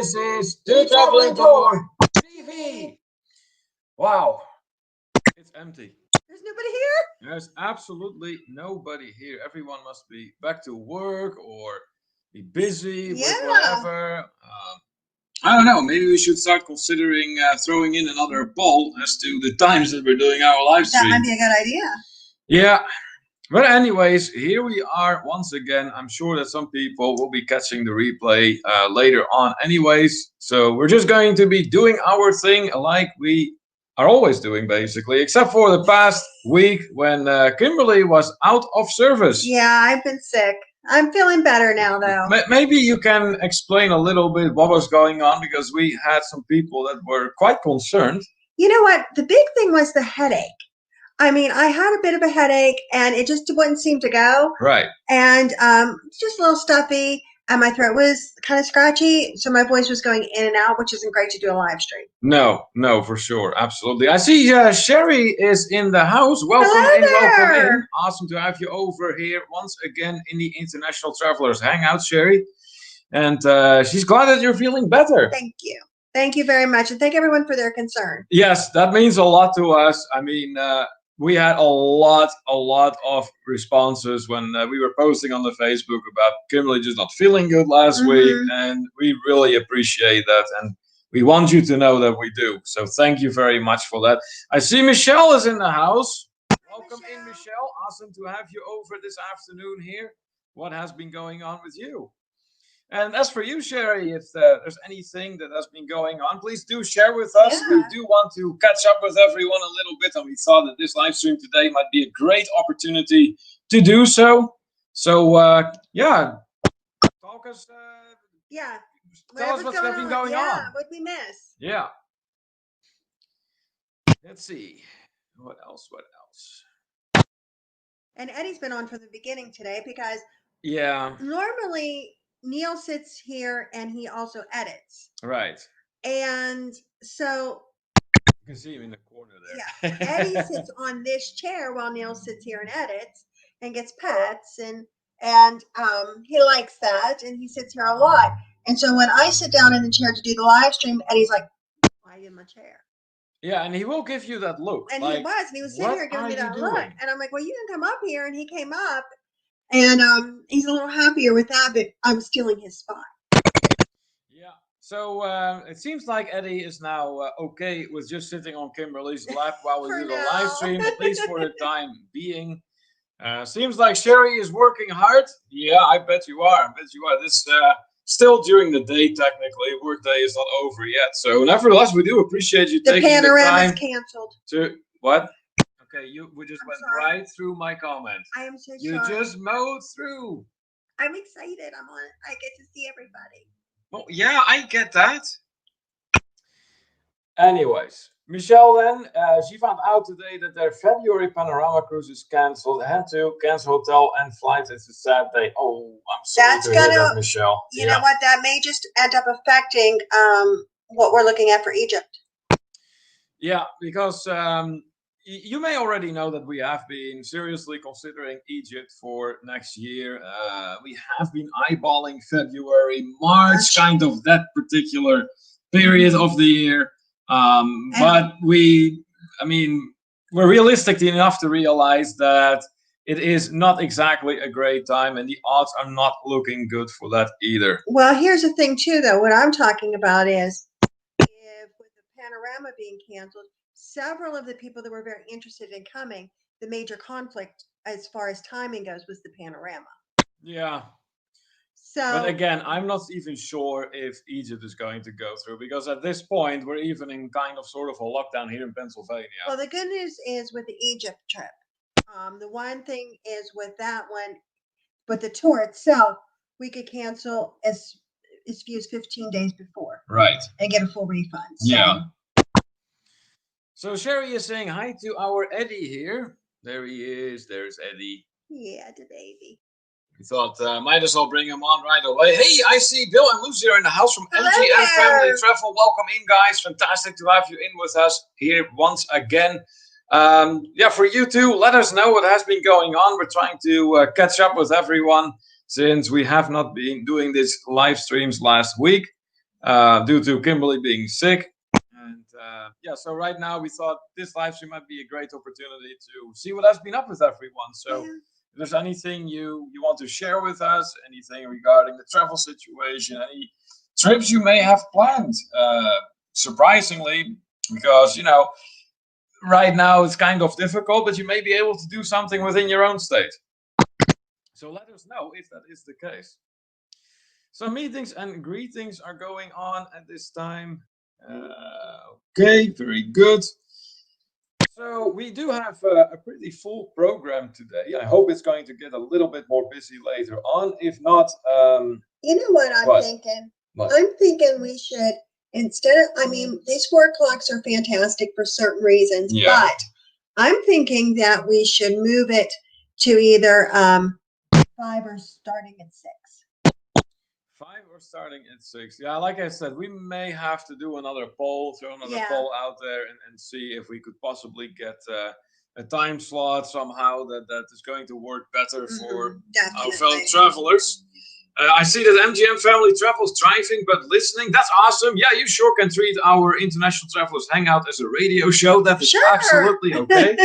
this is the Traveling Tour TV. Wow, it's empty. There's nobody here? There's absolutely nobody here. Everyone must be back to work or be busy with whatever. I don't know. Maybe we should start considering throwing in another poll as to the times that we're doing our live stream. That might be a good idea. Yeah. But anyways, here we are once again. I'm sure that some people will be catching the replay later on anyways. So we're just going to be doing our thing like we are always doing, basically, except for the past week when Kimberly was out of service. Yeah, I've been sick. I'm feeling better now, though. Maybe you can explain a little bit what was going on, because we had some people that were quite concerned. You know what? The big thing was the headache. I mean, I had a bit of a headache, and it just wouldn't seem to go. Right. And just a little stuffy, and my throat was kind of scratchy, so my voice was going in and out, which isn't great to do a live stream. No, for sure. Absolutely. I see Sherry is in the house. Welcome Hello in, there. welcome in. Awesome to have you over here once again in the International Travelers Hangout, Sherry. And she's glad that you're feeling better. Thank you. Thank you very much, and thank everyone for their concern. Yes, that means a lot to us. I mean, we had a lot of responses when we were posting on the Facebook about Kimberly just not feeling good last week, and we really appreciate that, and we want you to know that we do. So thank you very much for that. I see Michelle is in the house. Welcome in, Michelle. Awesome to have you over this afternoon here. What has been going on with you? And as for you, Sherry, if there's anything that has been going on, please do share with us. Yeah. We do want to catch up with everyone a little bit, and we thought that this live stream today might be a great opportunity to do so. So, yeah, talk us. Yeah. Tell us what's been going on. Yeah, what we miss. Yeah. Let's see. What else? And Eddie's been on from the beginning today because normally Neil sits here and he also edits. Right. And so you can see him in the corner there. Yeah. Eddie sits on this chair while Neil sits here and edits and gets pets, and he likes that, and he sits here a lot. And so when I sit down in the chair to do the live stream, Eddie's like, why are you in my chair? Yeah, and he will give you that look. And like, he was sitting here giving me that look. And I'm like, well, you can come up here, and he came up. And he's a little happier with that, but I'm stealing his spot. Yeah. So it seems like Eddie is now okay with just sitting on Kimberly's lap while we do the live stream, at least for the time being. Seems like Sherry is working hard. Yeah, I bet you are. This still during the day, technically. Work day is not over yet. So nevertheless, we do appreciate you taking the time. The panorama's canceled. What? Okay, we just went right through my comment. I am so sorry. You just mowed through. I'm excited. I get to see everybody. Well, yeah, I get that. Anyways, Michelle then, she found out today that their February panorama cruise is canceled. They had to cancel hotel and flights. It's a sad day. Oh, I'm sorry to hear that, Michelle. You know what? That may just end up affecting what we're looking at for Egypt. Yeah, because you may already know that we have been seriously considering Egypt for next year. We have been eyeballing February, March, kind of that particular period of the year. But we're realistic enough to realize that it is not exactly a great time, and the odds are not looking good for that either. Well, here's the thing, too, though. What I'm talking about is if with the panorama being canceled, several of the people that were very interested in coming, the major conflict as far as timing goes was the panorama. Yeah. So, but again, I'm not even sure if Egypt is going to go through, because at this point, we're even in kind of sort of a lockdown here in Pennsylvania. Well, the good news is with the Egypt trip, the one thing is with that one, but the tour itself, we could cancel as few as 15 days before. Right. And get a full refund. So. Yeah. So Sherry is saying hi to our Eddie here. There he is. There's Eddie. Yeah, the baby. We thought might as well bring him on right away. Hey, I see Bill and Lucy are in the house from Energy and Family Travel. Welcome in, guys. Fantastic to have you in with us here once again. Yeah, for you too, let us know what has been going on. We're trying to catch up with everyone since we have not been doing these live streams last week. due to Kimberly being sick. And yeah, so right now we thought this live stream might be a great opportunity to see what has been up with everyone. So if there's anything you want to share with us, anything regarding the travel situation, any trips you may have planned, surprisingly, because right now it's kind of difficult, but you may be able to do something within your own state. So let us know if that is the case. Some meetings and greetings are going on at this time. Okay, very good. So we do have a pretty full program today. I hope it's going to get a little bit more busy later on. If not, you know what I'm thinking? What? I'm thinking we should, instead of, I mean, these 4 o'clocks are fantastic for certain reasons, but I'm thinking that we should move it to either 5 or starting at 6. 5 or starting at 6. Yeah, like I said, we may have to do another poll, throw another poll out there and see if we could possibly get a time slot somehow that is going to work better for our fellow travelers. I see that MGM Family Travels driving, but listening. That's awesome. Yeah, you sure can treat our International Travelers Hangout as a radio show. That is absolutely okay.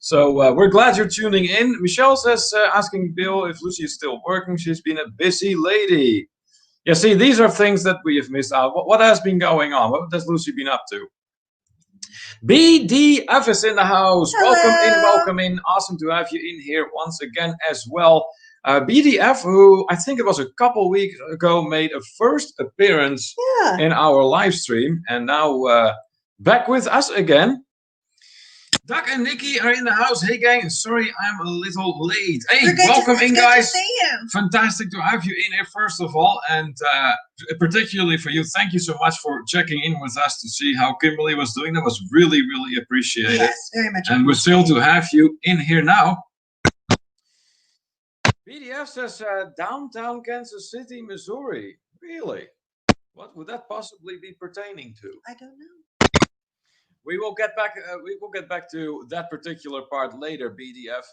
So we're glad you're tuning in. Michelle says, asking Bill if Lucy is still working. She's been a busy lady. Yeah, see, these are things that we have missed out. What has been going on? What has Lucy been up to? BDF is in the house. Hello. Welcome in. Awesome to have you in here once again as well. BDF, who I think it was a couple weeks ago, made a first appearance in our live stream, and now back with us again. Doug and Nikki are in the house. Hey gang, sorry I'm a little late. Hey, welcome in guys. Good to see you. Fantastic to have you in here first of all, and particularly for you, thank you so much for checking in with us to see how Kimberly was doing. That was really, really appreciated. Yes, very much. And we're thrilled to have you in here now. BDF says downtown Kansas City, Missouri. Really? What would that possibly be pertaining to? I don't know. We will get back. We will get back to that particular part later, BDF.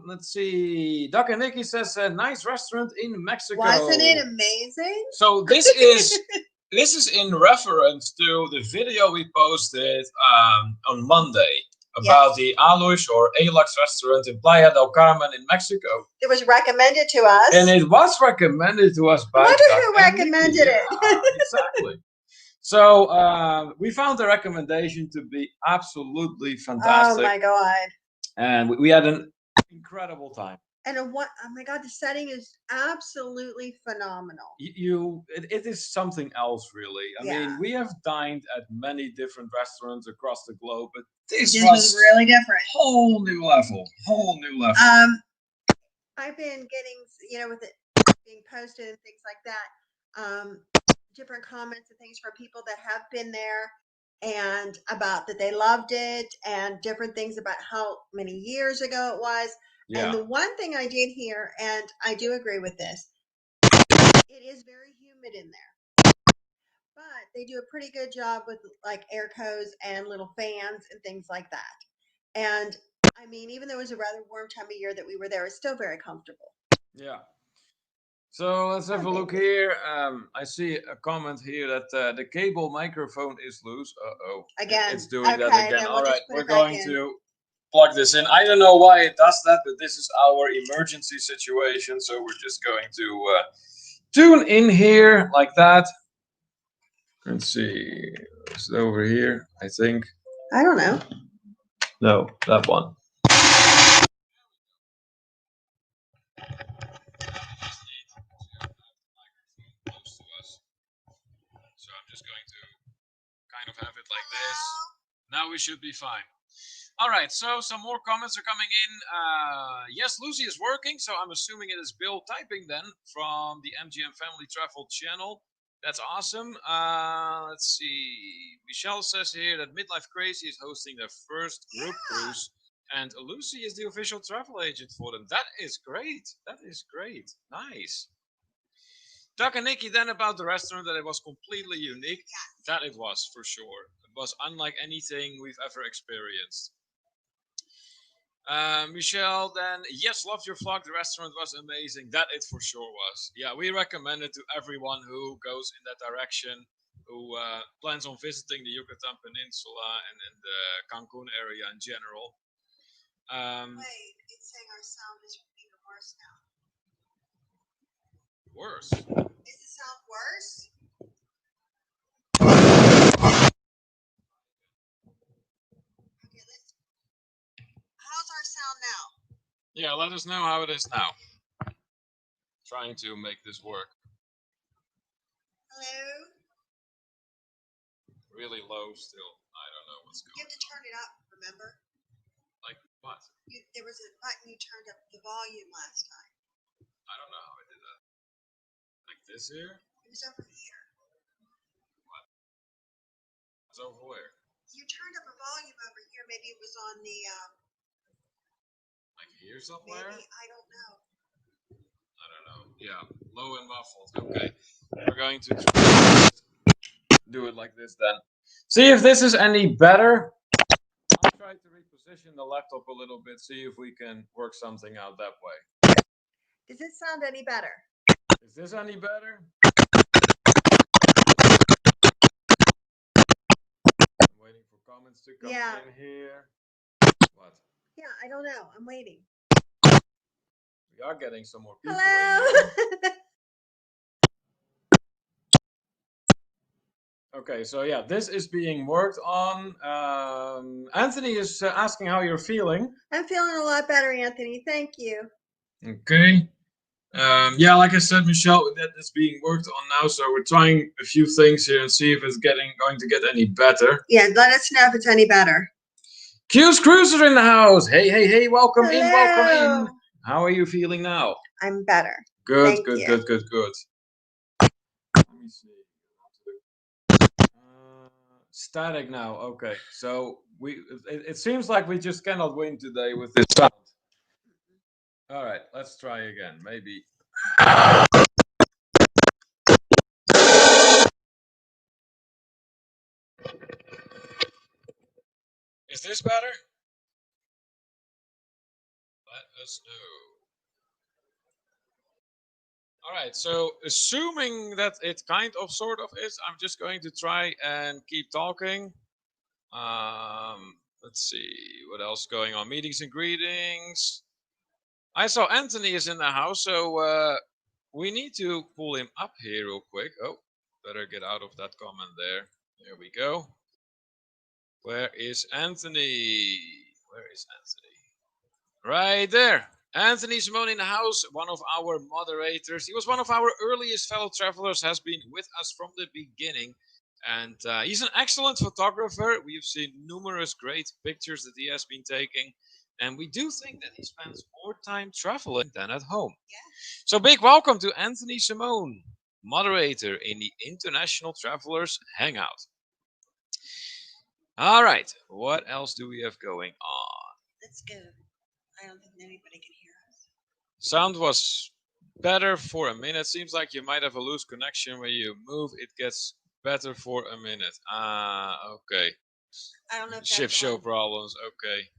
Let's see. Doc and Nikki says nice restaurant in Mexico. Wasn't it amazing? So this is in reference to the video we posted on Monday about the Alush or Alux restaurant in Playa del Carmen in Mexico. It was recommended to us, and it was recommended to us by. I wonder who recommended it. Exactly. So we found the recommendation to be absolutely fantastic. Oh my god! And we had an incredible time. And oh my god, the setting is absolutely phenomenal. It is something else, really. I mean, we have dined at many different restaurants across the globe, but this was really different. Whole new level. I've been getting, with it being posted and things like that. Different comments and things from people that have been there and about that they loved it and different things about how many years ago it was. Yeah. And the one thing I did hear, and I do agree with this, it is very humid in there, but they do a pretty good job with like air codes and little fans and things like that. And I mean, even though it was a rather warm time of year that we were there, it's still very comfortable. Yeah. So let's have a look here. I see a comment here that the cable microphone is loose. Again. It's doing that again. All right, we're going to plug this in. I don't know why it does that, but this is our emergency situation. So we're just going to tune in here like that. Let's see. Is it over here? I think. I don't know. No, that one. Have it like this. Now we should be fine. All right, so some more comments are coming in. Yes, Lucy is working, so I'm assuming it is Bill typing then from the MGM Family Travel channel. That's awesome. Let's see. Michelle says here that Midlife Crazy is hosting their first group cruise, and Lucy is the official travel agent for them. That is great. That is great. Nice. Doug and Nikki, then about the restaurant, that it was completely unique. Yes. That it was, for sure. It was unlike anything we've ever experienced. Michelle, then, yes, loved your vlog. The restaurant was amazing. That it for sure was. Yeah, we recommend it to everyone who goes in that direction, who plans on visiting the Yucatan Peninsula and the Cancun area in general. Wait, it's saying our sound is even worse now. Worse. Is the sound worse? Okay, how's our sound now? Yeah, let us know how it is now. Trying to make this work. Hello? Really low still. I don't know what's going on. You have to turn it up, remember? Like what? There was a button you turned up the volume last time. I don't know how I did that. Like this here? It was over here. What? It's over where? You turned up a volume over here. Maybe it was on the like here somewhere? Maybe, I don't know. I don't know. Yeah, low and muffled. Okay. We're going to do it like this then. See if this is any better. I'll try to reposition the laptop a little bit, see if we can work something out that way. Does it sound any better? Is this any better? I'm waiting for comments to come in here. What? Yeah, I don't know. I'm waiting. We are getting some more people. Hello. Okay, so yeah, this is being worked on. Anthony is asking how you're feeling. I'm feeling a lot better, Anthony. Thank you. Okay. Yeah, like I said, Michelle, that is being worked on now, so we're trying a few things here and see if it's going to get any better. Yeah, let us know if it's any better. Q's Cruiser in the house. Hey, hey, hey, welcome Hello. in, welcome in. How are you feeling now? I'm better. Good, Thank good, you. good, good, good. Let me see. Static now. Okay, so it seems like we just cannot win today with this sound. All right, let's try again. Maybe. Is this better? Let us know. All right, so assuming that it kind of sort of is, I'm just going to try and keep talking. Let's see what else going on. Meetings and greetings. I saw Anthony is in the house, so we need to pull him up here real quick. Oh, better get out of that comment there. There we go. Where is Anthony? Where is Anthony? Right there. Anthony Simone in the house, one of our moderators. He was one of our earliest fellow travelers, has been with us from the beginning. And he's an excellent photographer. We've seen numerous great pictures that he has been taking. And we do think that he spends more time traveling than at home. Yeah. So big welcome to Anthony Simone, moderator in the International Travelers Hangout. All right, what else do we have going on? Let's go. I don't think anybody can hear us. Sound was better for a minute. Seems like you might have a loose connection when you move. It gets better for a minute. Okay. I don't know if Ship show problems. Okay.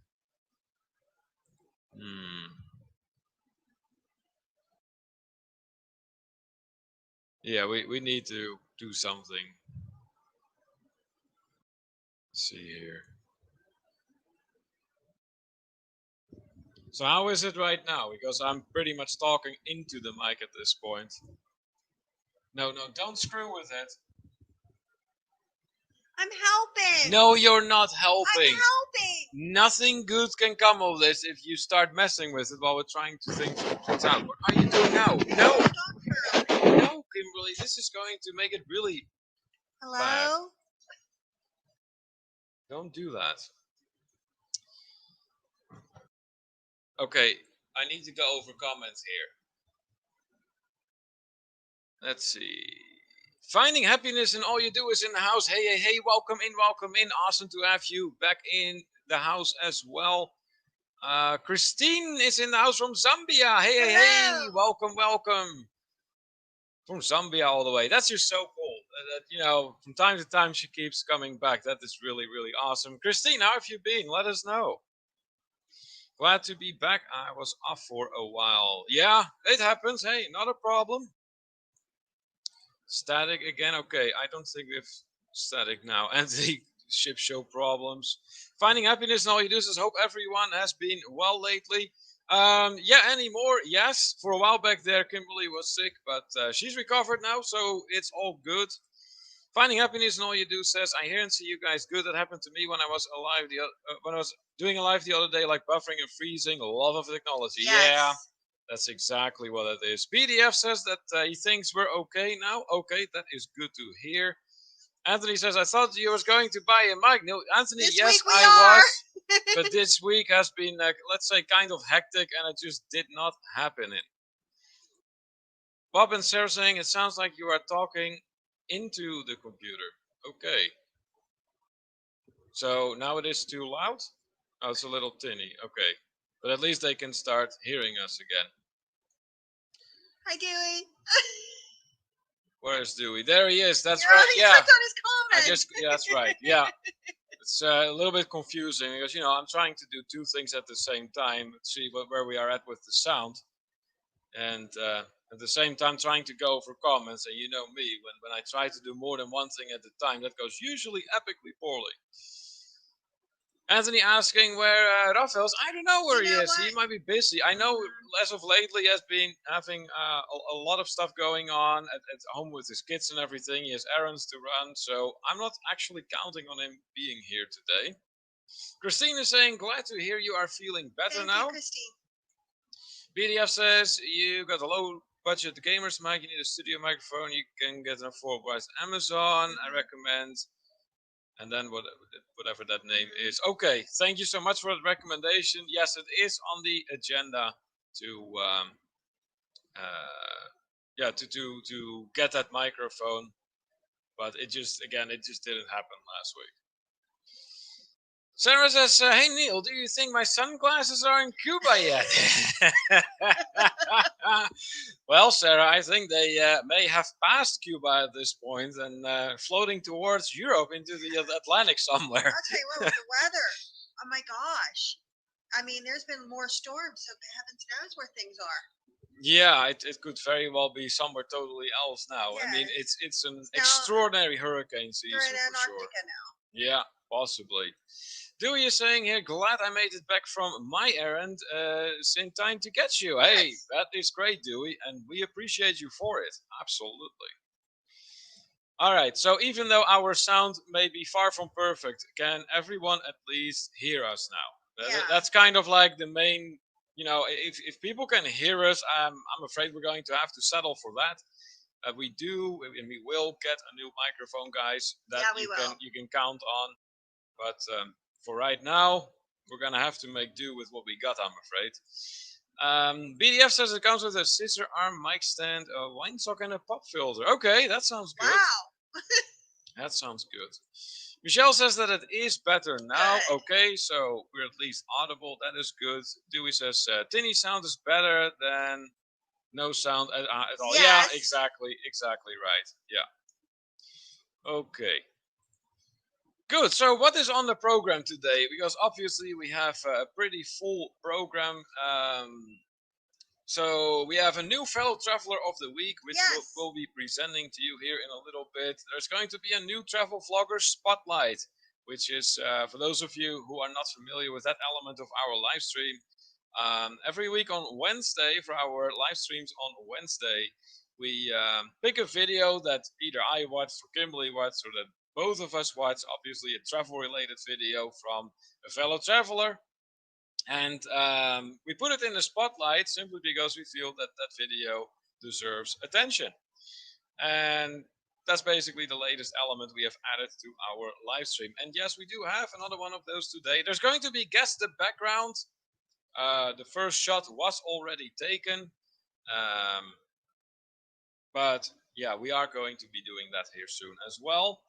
Yeah, we need to do something. Let's see here. So how is it right now? Because I'm pretty much talking into the mic at this point. No, don't screw with it. I'm helping. No, you're not helping. I'm helping. Nothing good can come of this if you start messing with it while we're trying to think things out. What are you doing now? No. No, Kimberly, this is going to make it really bad. Don't do that. Okay, I need to go over comments here. Let's see. Finding happiness in all you do is in the house. Hey, hey, hey, welcome in, welcome in. Awesome to have you back in the house as well. Christine is in the house from Zambia. Hey, hey, hey, welcome, welcome. From Zambia all the way. That's just so cool. You know, from time to time she keeps coming back. That is really, really awesome. Christine, how have you been? Let us know. Glad to be back. I was off for a while. Yeah, it happens. Hey, not a problem. Static again. Okay, I don't think we have static now. And the ship show problems. Finding happiness in all you do says, hope everyone has been well lately. Yeah, anymore? Yes. For a while back there, Kimberly was sick, but she's recovered now, so it's all good. Finding happiness in all you do says, I hear and see you guys good. That happened to me when I was alive when I was doing a live the other day, like buffering and freezing. Love of technology. Yes. Yeah, that's exactly what it is. PDF says that he thinks we're okay now. Okay, that is good to hear. Anthony says, I thought you was going to buy a mic. No, Anthony, This yes, week we I are. was. But this week has been, let's say, kind of hectic, and it just did not happen. Bob and Sarah saying, it sounds like you are talking into the computer. Okay. So now it is too loud? Oh, it's a little tinny. Okay. But at least they can start hearing us again. Hi, Dewey. Where is Dewey? There he is. That's You're right. He Yeah. clicked on his comment. Yeah, that's right. Yeah. It's a little bit confusing because, I'm trying to do two things at the same time. See where we are at with the sound. And at the same time trying to go for comments. And you know me, when I try to do more than one thing at a time, that goes usually epically poorly. Anthony asking where Raphael's. I don't know where he is. He might be busy. I know as of lately he has been having a lot of stuff going on at home with his kids and everything. He has errands to run, so I'm not actually counting on him being here today. Christine is saying, glad to hear you are feeling better Thank now. you, Christine. BDF says, you got a low budget gamers mic, you need a studio microphone, you can get an affordable price Amazon. I recommend. And then whatever that name is. Okay, thank you so much for the recommendation. Yes, it is on the agenda to to get that microphone, but it just didn't happen last week. Sarah says, hey Neil, do you think my sunglasses are in Cuba yet? Well, Sarah, I think they may have passed Cuba at this point and floating towards Europe into the Atlantic somewhere. I'll tell you what, with the weather, oh my gosh. I mean, there's been more storms, so heavens knows where things are. Yeah, it could very well be somewhere totally else now. Yeah, I mean, it's an extraordinary hurricane season they're in for Antarctica sure. now. Yeah, possibly. Dewey is saying here, glad I made it back from my errand in time to get you. Yes. Hey, that is great, Dewey, and we appreciate you for it. Absolutely. All right, so even though our sound may be far from perfect, can everyone at least hear us now? Yeah. That's kind of like the main, if people can hear us, I'm afraid we're going to have to settle for that. We do, and we will get a new microphone, guys, that you can count on. But for right now, we're going to have to make do with what we got, I'm afraid. BDF says it comes with a scissor arm mic stand, a wine sock, and a pop filter. Okay, that sounds good. Wow. That sounds good. Michelle says that it is better now. Good. Okay, so we're at least audible. That is good. Dewey says tinny sound is better than no sound at all. Yes. Yeah, exactly right. Yeah. Okay. Good. So what is on the program today? Because obviously we have a pretty full program. So we have a new fellow traveler of the week, which we'll be presenting to you here in a little bit. There's going to be a new travel vlogger spotlight, which is for those of you who are not familiar with that element of our live stream. Every week on Wednesday, for our live streams on Wednesday, we pick a video that either I watched or Kimberly watched or that both of us watched, obviously a travel related video from a fellow traveler. And we put it in the spotlight simply because we feel that that video deserves attention. And that's basically the latest element we have added to our live stream. And yes, we do have another one of those today. There's going to be guess the background. The first shot was already taken. But yeah, we are going to be doing that here soon as well.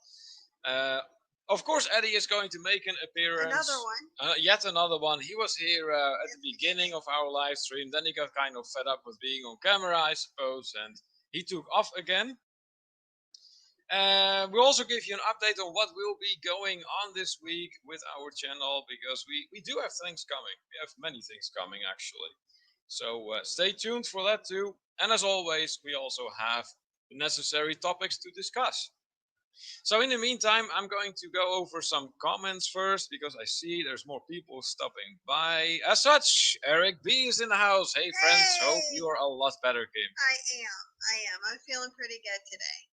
Of course, Eddie is going to make an appearance. Another one. Yet another one. He was here at the beginning of our live stream. Then he got kind of fed up with being on camera, I suppose, and he took off again. We'll also give you an update on what will be going on this week with our channel, because we do have things coming. We have many things coming, actually. So stay tuned for that too. And as always, we also have the necessary topics to discuss. So in the meantime, I'm going to go over some comments first, because I see there's more people stopping by. As such, Eric B is in the house. Hey friends, hope you are a lot better, Kim. I am. I'm feeling pretty good today.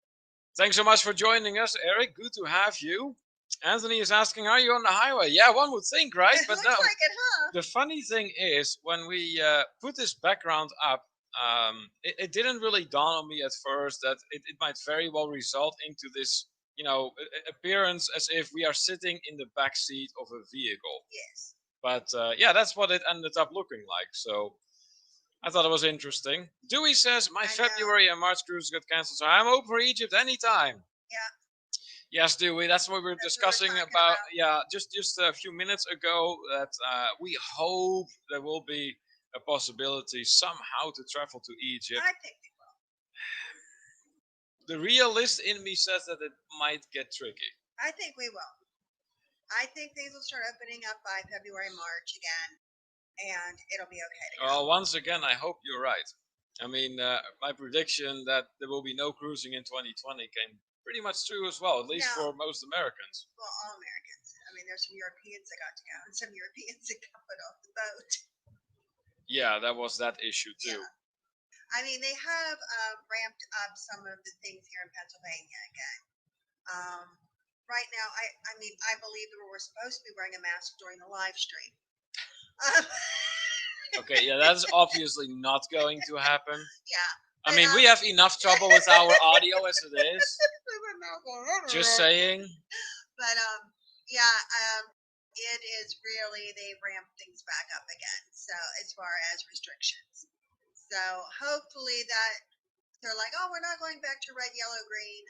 Thanks so much for joining us, Eric. Good to have you. Anthony is asking, are you on the highway? Yeah, one would think, right? But looks like it, huh? The funny thing is, when we put this background up, it didn't really dawn on me at first that it might very well result into this, appearance as if we are sitting in the back seat of a vehicle. Yes. But yeah, that's what it ended up looking like. So I thought it was interesting. Dewey says, my February and March cruise got cancelled, so I'm open for Egypt anytime. Yeah. Yes, Dewey, that's what we were discussing about. Yeah, just a few minutes ago, that we hope there will be a possibility somehow to travel to Egypt. I think we will. The realist in me says that it might get tricky. I think we will. I think things will start opening up by February, March again, and it'll be okay. Well, once again, I hope you're right. I mean, my prediction that there will be no cruising in 2020 came pretty much true as well, at least for most Americans. Well, all Americans. I mean, there's some Europeans that got to go, and some Europeans that got put off the boat. Yeah, that was that issue too. Yeah. I mean, they have ramped up some of the things here in Pennsylvania again. Right now, I mean, I believe that we're supposed to be wearing a mask during the live stream. Okay, yeah, that's obviously not going to happen. Yeah. I mean, we have enough trouble with our audio as it is. Just saying. But yeah, it is really, they ramped things back up again. So as far as restrictions, so hopefully that they're like, oh, we're not going back to red, yellow, green,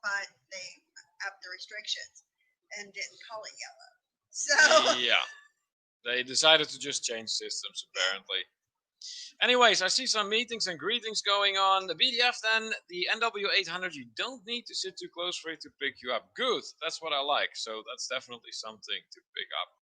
but they upped the restrictions and didn't call it yellow. So yeah, they decided to just change systems apparently. Anyways, I see some meetings and greetings going on. The BDF then, the NW800, you don't need to sit too close for it to pick you up. Good, that's what I like. So that's definitely something to pick up,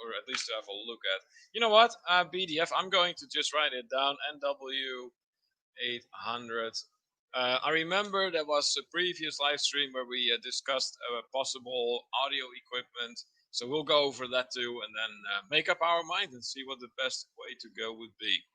or at least to have a look at. You know what, BDF, I'm going to just write it down, NW800. I remember there was a previous live stream where we discussed possible audio equipment. So we'll go over that too, and then make up our mind and see what the best way to go would be.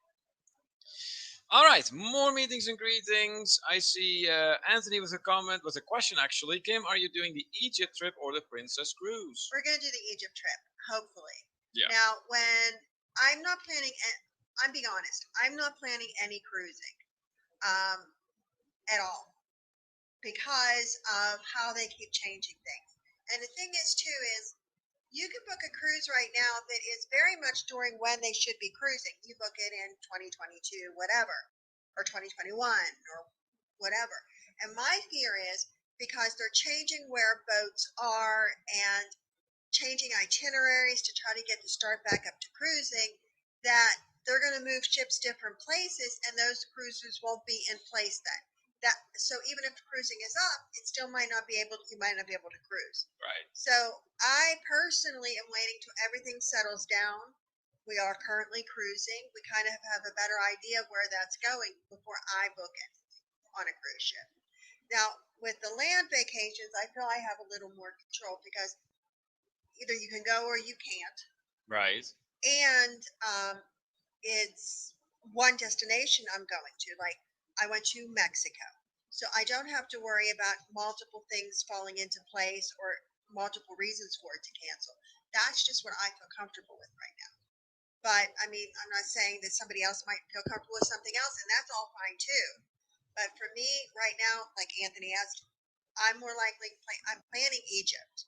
All right, more meetings and greetings. I see Anthony with a comment, with a question actually. Kim, are you doing the Egypt trip or the Princess Cruise? We're going to do the Egypt trip, hopefully. Yeah. Now, when I'm not planning, I'm being honest, I'm not planning any cruising at all because of how they keep changing things. And the thing is, too, is you can book a cruise right now that is very much during when they should be cruising. You book it in 2022, whatever, or 2021, or whatever. And my fear is because they're changing where boats are and changing itineraries to try to get the start back up to cruising, that they're going to move ships different places, and those cruises won't be in place then. So even if cruising is up, it still might not be able. You might not be able to cruise. Right. So I personally am waiting till everything settles down. We are currently cruising. We kind of have a better idea of where that's going before I book it on a cruise ship. Now with the land vacations, I feel I have a little more control because either you can go or you can't. Right. And it's one destination I'm going to. Like I went to Mexico. So I don't have to worry about multiple things falling into place or multiple reasons for it to cancel. That's just what I feel comfortable with right now. But I mean, I'm not saying that somebody else might feel comfortable with something else, and that's all fine too. But for me right now, like Anthony asked, I'm more likely, I'm planning Egypt.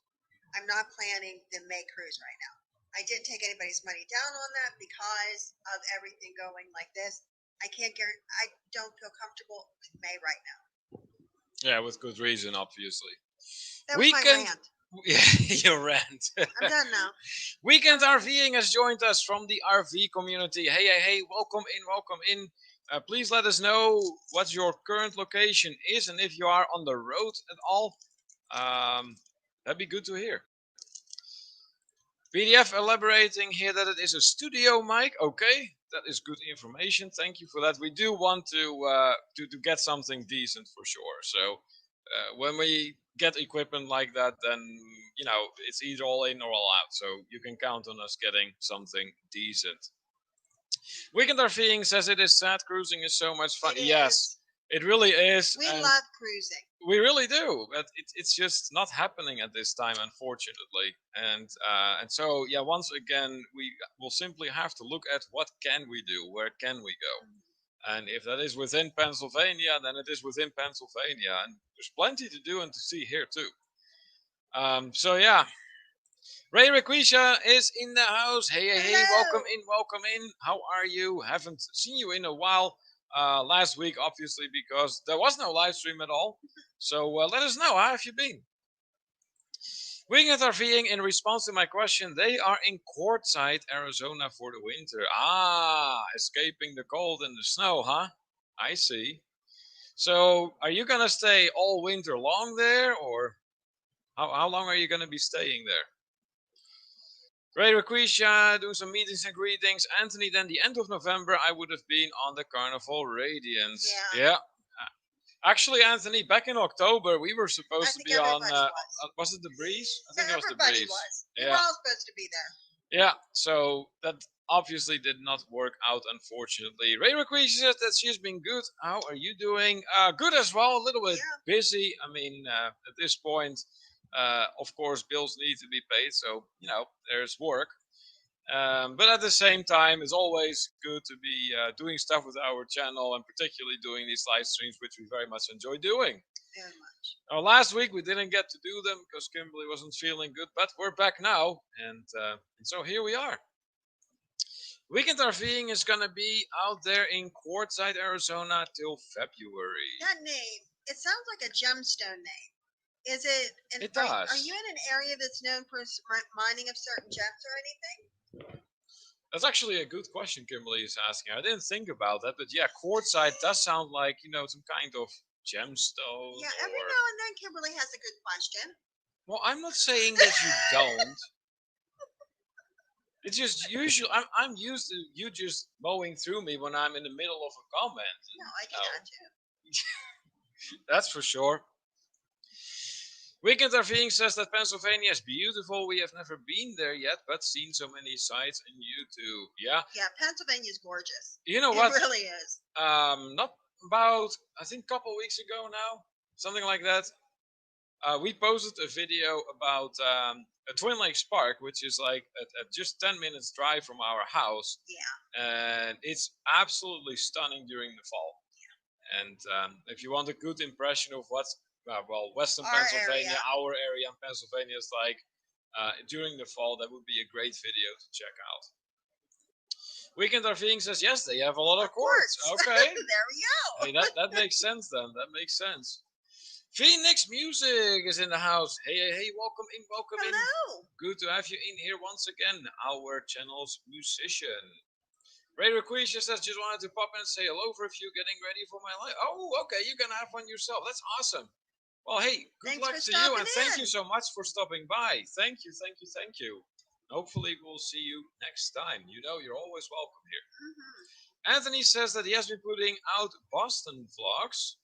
I'm not planning the May cruise right now. I didn't take anybody's money down on that because of everything going like this. I can't guarantee, I don't feel comfortable with May right now. Yeah, with good reason, obviously. That was my rant. Yeah, your rant. I'm done now. Weekend RVing has joined us from the RV community. Hey, welcome in. Please let us know what your current location is and if you are on the road at all. That'd be good to hear. PDF elaborating here that it is a studio mic. Okay, that is good information. Thank you for that. We do want to get something decent for sure. So when we get equipment like that, then it's either all in or all out. So you can count on us getting something decent. Weekend RVing says it is sad. Cruising is so much fun. Yes, it really is. We love cruising. We really do, but it's just not happening at this time, unfortunately. And so once again, we will simply have to look at what can we do, where can we go, and if that is within Pennsylvania, then it is within Pennsylvania, and there's plenty to do and to see here too. So yeah. Ray Requisha is in the house. Hey, welcome in. How are you? Haven't seen you in a while. Last week, obviously, because there was no live stream at all. So let us know. How have you been? Weekend RVing, in response to my question, they are in Quartzsite, Arizona for the winter. Escaping the cold and the snow, huh? I see. So are you going to stay all winter long there, or how long are you going to be staying there? Ray Requisha, doing some meetings and greetings. Anthony, then the end of November, I would have been on the Carnival Radiance. Yeah. Actually, Anthony, back in October, we were supposed to be on. Was it the Breeze? I think it was the Breeze. We were all supposed to be there. Yeah, so that obviously did not work out, unfortunately. Ray Requisha says that she's been good. How are you doing? Good as well. A little bit busy. I mean, at this point. Of course, bills need to be paid, so there's work. But at the same time, it's always good to be doing stuff with our channel, and particularly doing these live streams, which we very much enjoy doing. Very much. Last week we didn't get to do them because Kimberly wasn't feeling good, but we're back now, and so here we are. Weekend RVing is gonna be out there in Quartzsite, Arizona, till February. That name, it sounds like a gemstone name. Is it? It does. Are you in an area that's known for mining of certain gems or anything? That's actually a good question Kimberly is asking. I didn't think about that, but yeah, Quartzsite does sound like, some kind of gemstone. Yeah, every now and then Kimberly has a good question. Well, I'm not saying that you don't. It's just usually I'm used to you just mowing through me when I'm in the middle of a comment. No, I do that too. That's for sure. Weekend RVing says that Pennsylvania is beautiful. We have never been there yet, but seen so many sites on YouTube. Yeah. Yeah, Pennsylvania is gorgeous. You know what? It really is. Not about, I think, a couple weeks ago now, something like that. We posted a video about a Twin Lakes Park, which is like a just 10 minutes drive from our house. Yeah. And it's absolutely stunning during the fall. Yeah. And if you want a good impression of what's Western Pennsylvania, our area in Pennsylvania is like during the fall, that would be a great video to check out. Weekend RVing says yes, they have a lot of quartz. Okay, there we go. Hey, that makes sense then. That makes sense. Phoenix Music is in the house. Hey, welcome in. Hello. Good to have you in here once again, our channel's musician. Ray Requisha says, just wanted to pop in and say hello for a few, getting ready for my life. Oh, okay, you're gonna have one yourself. That's awesome. Well, hey, good luck to you, and thank you so much for stopping by. Thank you. Hopefully, we'll see you next time. You're always welcome here. Mm-hmm. Anthony says that he has been putting out Boston vlogs.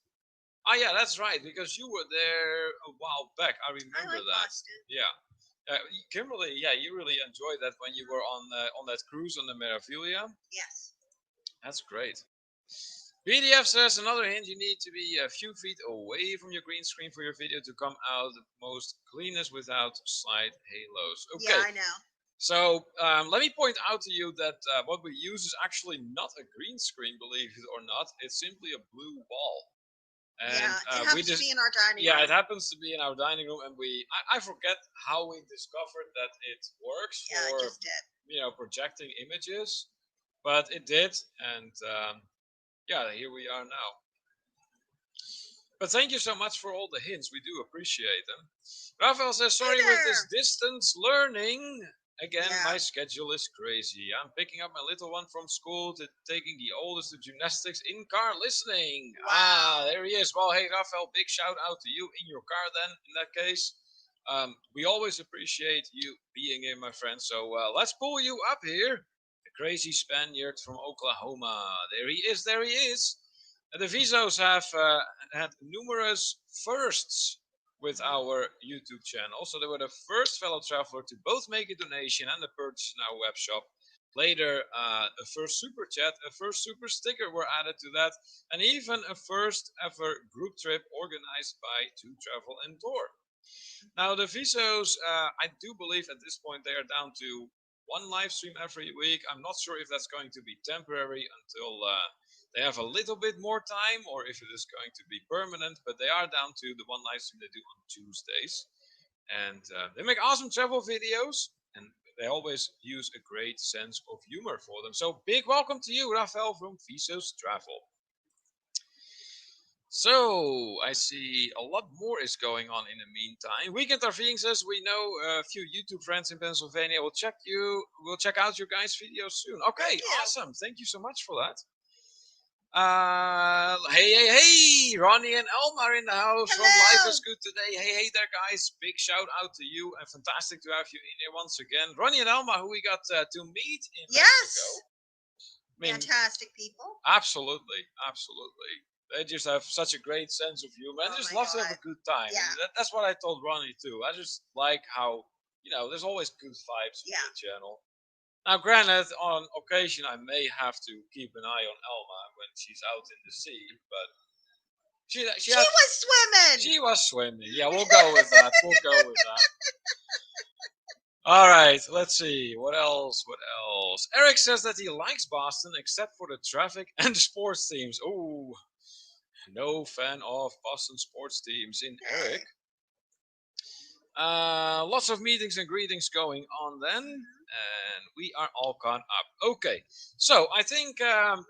Oh, yeah, that's right, because you were there a while back. I remember that. Boston. Yeah. Kimberly, yeah, you really enjoyed that when you were on that cruise on the Meraviglia. Yes. That's great. PDF says another hint: you need to be a few feet away from your green screen for your video to come out the most cleanest without slight halos. Okay. Yeah, I know. So let me point out to you that what we use is actually not a green screen, believe it or not. It's simply a blue wall. And, it happens to be in our dining room. Yeah, it happens to be in our dining room, and I forget how we discovered that it works for it just did. Projecting images, but it did, and here we are now. But thank you so much for all the hints. We do appreciate them. Rafael says, sorry with this distance learning. Again, Yeah. my schedule is crazy. I'm picking up my little one from school to taking the oldest to gymnastics in car listening. Wow. Ah, there he is. Well, hey, Rafael, big shout out to you in your car then, in that case. We always appreciate you being here, my friend. So let's pull you up here. The crazy Spaniard from Oklahoma. There he is, there he is. The Visos have had numerous firsts with our YouTube channel. So they were the first fellow traveler to both make a donation and a purchase in our web shop. Later, a first super chat, a first super sticker were added to that, and even a first ever group trip organized by To Travel and Tour. Now the Visos, I do believe at this point they are down to one live stream every week. I'm not sure if that's going to be temporary until they have a little bit more time, or if it is going to be permanent. But they are down to the one live stream they do on Tuesdays, and they make awesome travel videos, and they always use a great sense of humor for them. So big welcome to you, Rafael from Visos Travel. So, I see a lot more is going on in the meantime. Weekend RVing says we know a few YouTube friends in Pennsylvania. We'll check out your guys' videos soon. Okay, awesome. Thank you so much for that. Hey, Ronnie and Elma are in the house from Life is Good Today. Hey there, guys. Big shout out to you, and fantastic to have you in here once again. Ronnie and Elma, who we got to meet in Mexico. Fantastic people. Absolutely. They just have such a great sense of humor and just love to have a good time. Yeah. And that's what I told Ronnie too. I just like how, there's always good vibes on the channel. Now, granted, on occasion I may have to keep an eye on Elma when she's out in the sea, but she was swimming. She was swimming. Yeah, we'll go with that. All right, let's see. What else? Eric says that he likes Boston except for the traffic and the sports teams. Oh, no fan of Boston sports teams in Eric. Lots of meetings and greetings going on then, and we are all caught up. Okay, so I think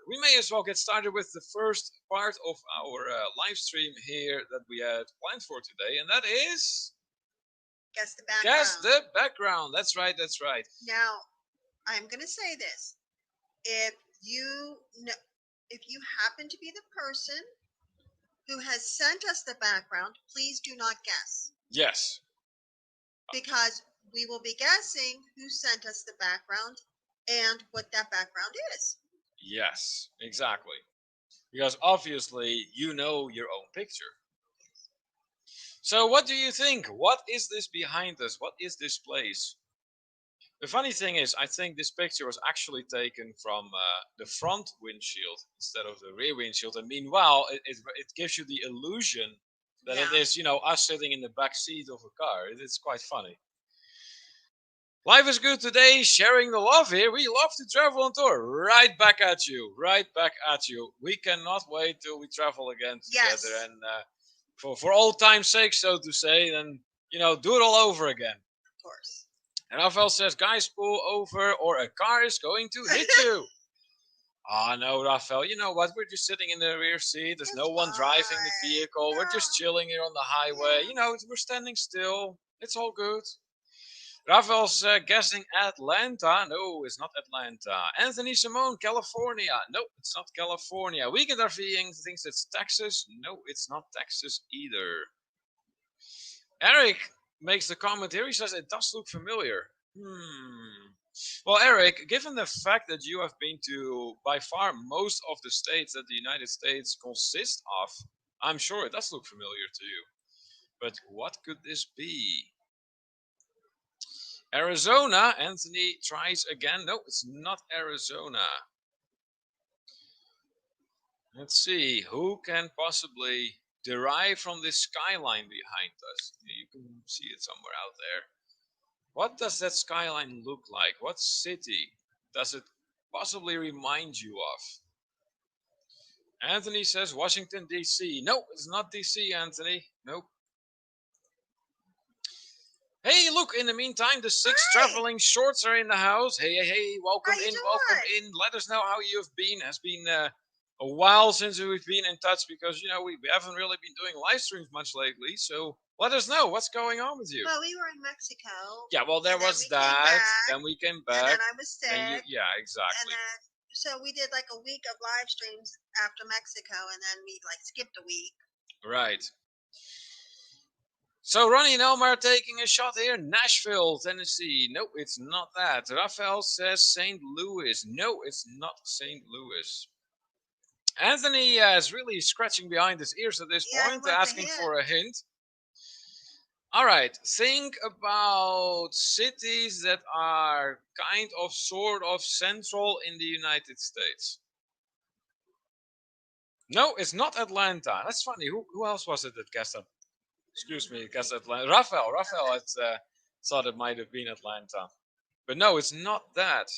we may as well get started with the first part of our live stream here that we had planned for today, and that is... Guess the background. Guess the background. That's right. Now, I'm going to say this. If you happen to be the person who has sent us the background, please do not guess. Yes. Because we will be guessing who sent us the background and what that background is. Yes, exactly. Because obviously you know your own picture. So what do you think? What is this behind us? What is this place? The funny thing is, I think this picture was actually taken from the front windshield instead of the rear windshield. And meanwhile, it gives you the illusion that it is, us sitting in the back seat of a car. It's quite funny. Life is good today, sharing the love here. We love to travel on tour. Right back at you. We cannot wait till we travel again together. Yes. And for old time's sake, so to say, then, do it all over again. Of course. And Rafael says, guys, pull over or a car is going to hit you. No, Rafael, you know what? We're just sitting in the rear seat. There's no one driving the vehicle. No. We're just chilling here on the highway. Yeah. We're standing still. It's all good. Rafael's guessing Atlanta. No, it's not Atlanta. Anthony Simone, California. No, it's not California. Weekend RVing thinks it's Texas. No, it's not Texas either. Eric makes the comment here. He says it does look familiar. Well, Eric, given the fact that you have been to by far most of the states that the United States consist of, I'm sure it does look familiar to you. But what could this be? Arizona. Anthony tries again. No, it's not Arizona. Let's see. Who can possibly derive from this skyline behind us? You can see it somewhere out there. What does that skyline look like? What city does it possibly remind you of? Anthony says Washington, D.C. No, it's not D.C., Anthony. Nope. Hey, look, in the meantime, the 6 traveling shorts are in the house. Hey, welcome in. Let us know how you've been. It's been a while since we've been in touch because, we haven't really been doing live streams much lately. So Let us know what's going on with you. Well, we were in Mexico. Yeah, well, there was that. Then we came back. And then I was sick. Yeah, exactly. And then, so we did like a week of live streams after Mexico, and then we like skipped a week. Right. So Ronnie and Elmar taking a shot here. Nashville, Tennessee. No, it's not that. Raphael says St. Louis. No, it's not St. Louis. Anthony is really scratching behind his ears at this point, asking for a hint. All right, think about cities that are kind of, sort of central in the United States. No, it's not Atlanta. That's funny. Who else was it that guessed that? Excuse me, guessed Atlanta. Raphael had thought it might have been Atlanta. But no, it's not that.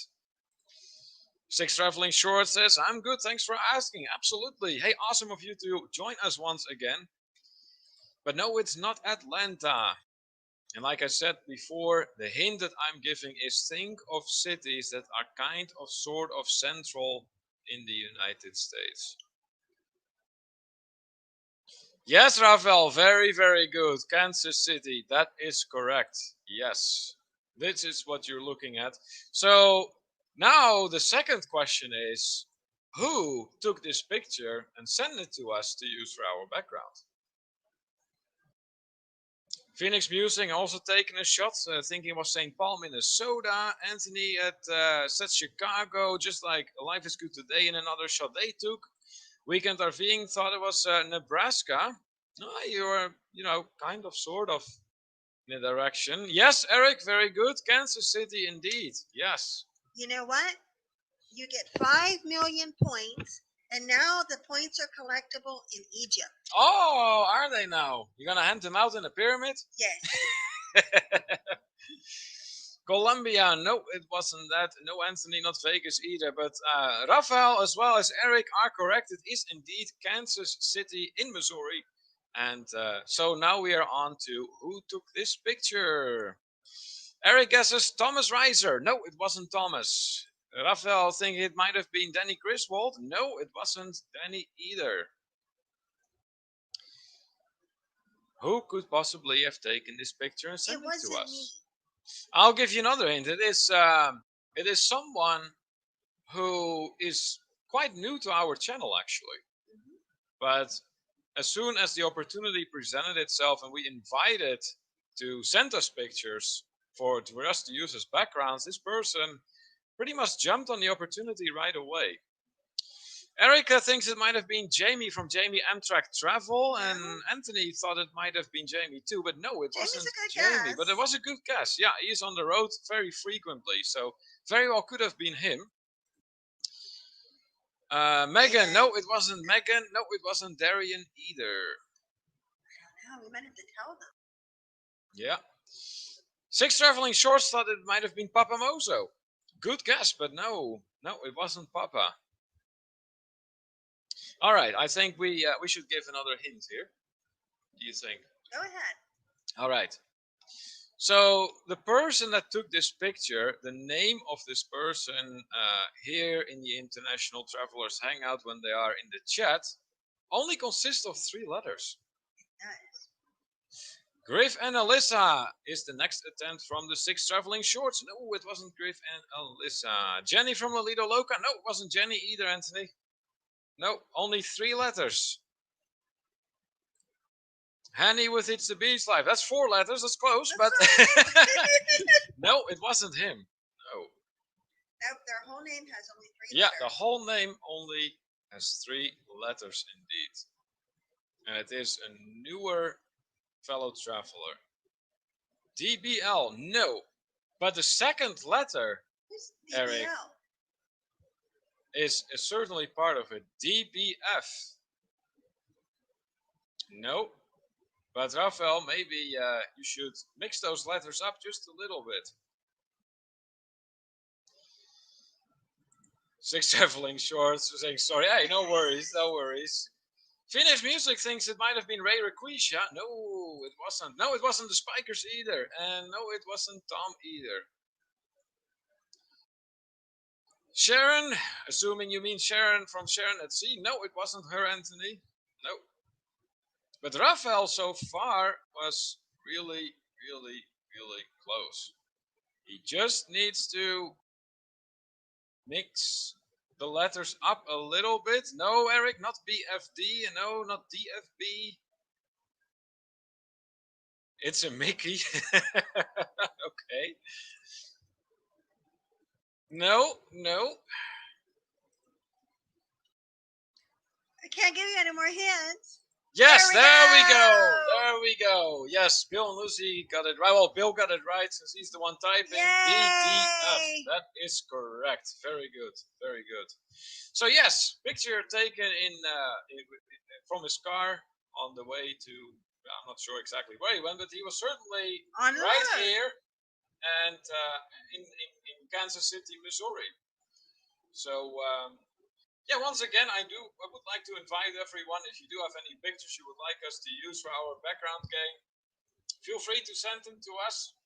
Six Traveling Short says, I'm good, thanks for asking. Absolutely. Hey, awesome of you to join us once again. But no, it's not Atlanta. And like I said before, the hint that I'm giving is think of cities that are kind of, sort of central in the United States. Yes, Rafael, very, very good. Kansas City, that is correct. Yes, this is what you're looking at. So now the second question is, who took this picture and sent it to us to use for our background? Phoenix Musing also taking a shot, thinking it was St. Paul, Minnesota. Anthony said Chicago, just like Life is Good Today, in another shot they took. Weekend RVing thought it was Nebraska. No, you were, kind of, sort of in the direction. Yes, Eric, very good. Kansas City, indeed. Yes. You know what? You get 5 million points. And now the points are collectible in Egypt. Oh, are they now? You're going to hand them out in a pyramid? Yes. Colombia, no, it wasn't that. No, Anthony, not Vegas either. But Rafael, as well as Eric, are correct. It is indeed Kansas City in Missouri. And so now we are on to who took this picture. Eric guesses Thomas Reiser. No, it wasn't Thomas. Raphael thinking it might have been Danny Griswold. No, it wasn't Danny either. Who could possibly have taken this picture and sent it to us? Me. I'll give you another hint. It is someone who is quite new to our channel, actually. Mm-hmm. But as soon as the opportunity presented itself and we invited to send us pictures for us to use as backgrounds, this person pretty much jumped on the opportunity right away. Erica thinks it might have been Jamie from Jamie Amtrak Travel, and Anthony thought it might have been Jamie too, but no, it wasn't Jamie. But it was a good guess. Yeah, he's on the road very frequently, so very well could have been him. Megan, no, it wasn't Megan. No, it wasn't Darian either. I don't know, we might have to tell them. Yeah. Six Traveling Shorts thought it might have been Papa Mozo. Good guess, but no, it wasn't Papa. All right, I think we should give another hint here. What do you think? Go ahead. All right. So the person that took this picture, the name of this person here in the International Travelers Hangout when they are in the chat, only consists of 3 letters. Nice. Griff and Alyssa is the next attempt from the 6 Traveling Shorts. No, it wasn't Griff and Alyssa. Jenny from Lolito Loca. No, it wasn't Jenny either, Anthony. No, only 3 letters. Hanny with It's the Beach Life. That's 4 letters. That's close, but no, it wasn't him. No. Their whole name has only 3 letters. Yeah, the whole name only has 3 letters indeed. And it is a newer fellow traveler. DBL, no. But the second letter, Eric, is certainly part of it. DBF. No. But Raphael, maybe you should mix those letters up just a little bit. 6 Traveling Shorts saying sorry. Hey, no worries, no worries. Phoenix Music thinks it might have been Ray Requisha. No, it wasn't. No, it wasn't the Spikers either. And no, it wasn't Tom either. Sharon, assuming you mean Sharon from Sharon at Sea. No, it wasn't her, Anthony. No. But Raphael so far was really, really, really close. He just needs to mix the letters up a little bit. No, Eric, not BFD. No, not DFB. It's a Mickey. Okay. No. I can't give you any more hints. Yes, there we go. Yes, Bill and Lucy got it right. Well, Bill got it right since he's the one typing. BDF. That is correct. Very good. Very good. So yes, picture taken from his car on the way to. I'm not sure exactly where he went, but he was certainly right here and in Kansas City, Missouri. So. Yeah, once again, I would like to invite everyone, if you do have any pictures you would like us to use for our background game, feel free to send them to us.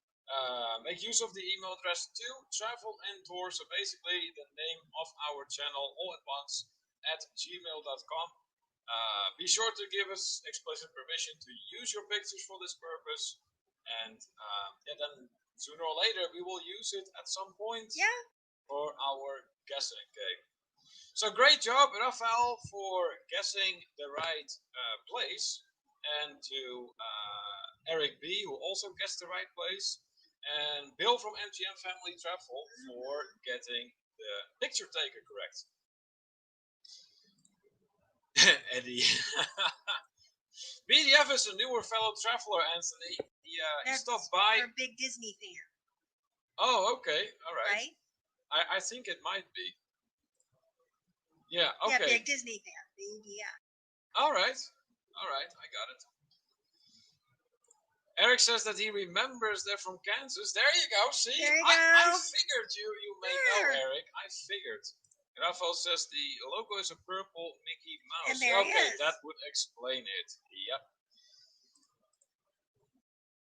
Make use of the email address to travel and tour, so basically the name of our channel all at once at gmail.com. Be sure to give us explicit permission to use your pictures for this purpose, and then sooner or later we will use it at some point for our guessing game. So great job, Raphael, for guessing the right place, and to Eric B, who also guessed the right place, and Bill from MGM Family Travel for getting the picture taker correct. Eddie. BDF is a newer fellow traveler, Anthony. He stopped by. Our big Disney fan. Oh, okay. All right. I think it might be. Yeah, okay. Yeah, big Disney fan. Yeah. All right. I got it. Eric says that he remembers they're from Kansas. There you go. See? There you go. I go. figured you may know, Eric. I figured. Raphael says the logo is a purple Mickey Mouse. And there he is. That would explain it. Yep.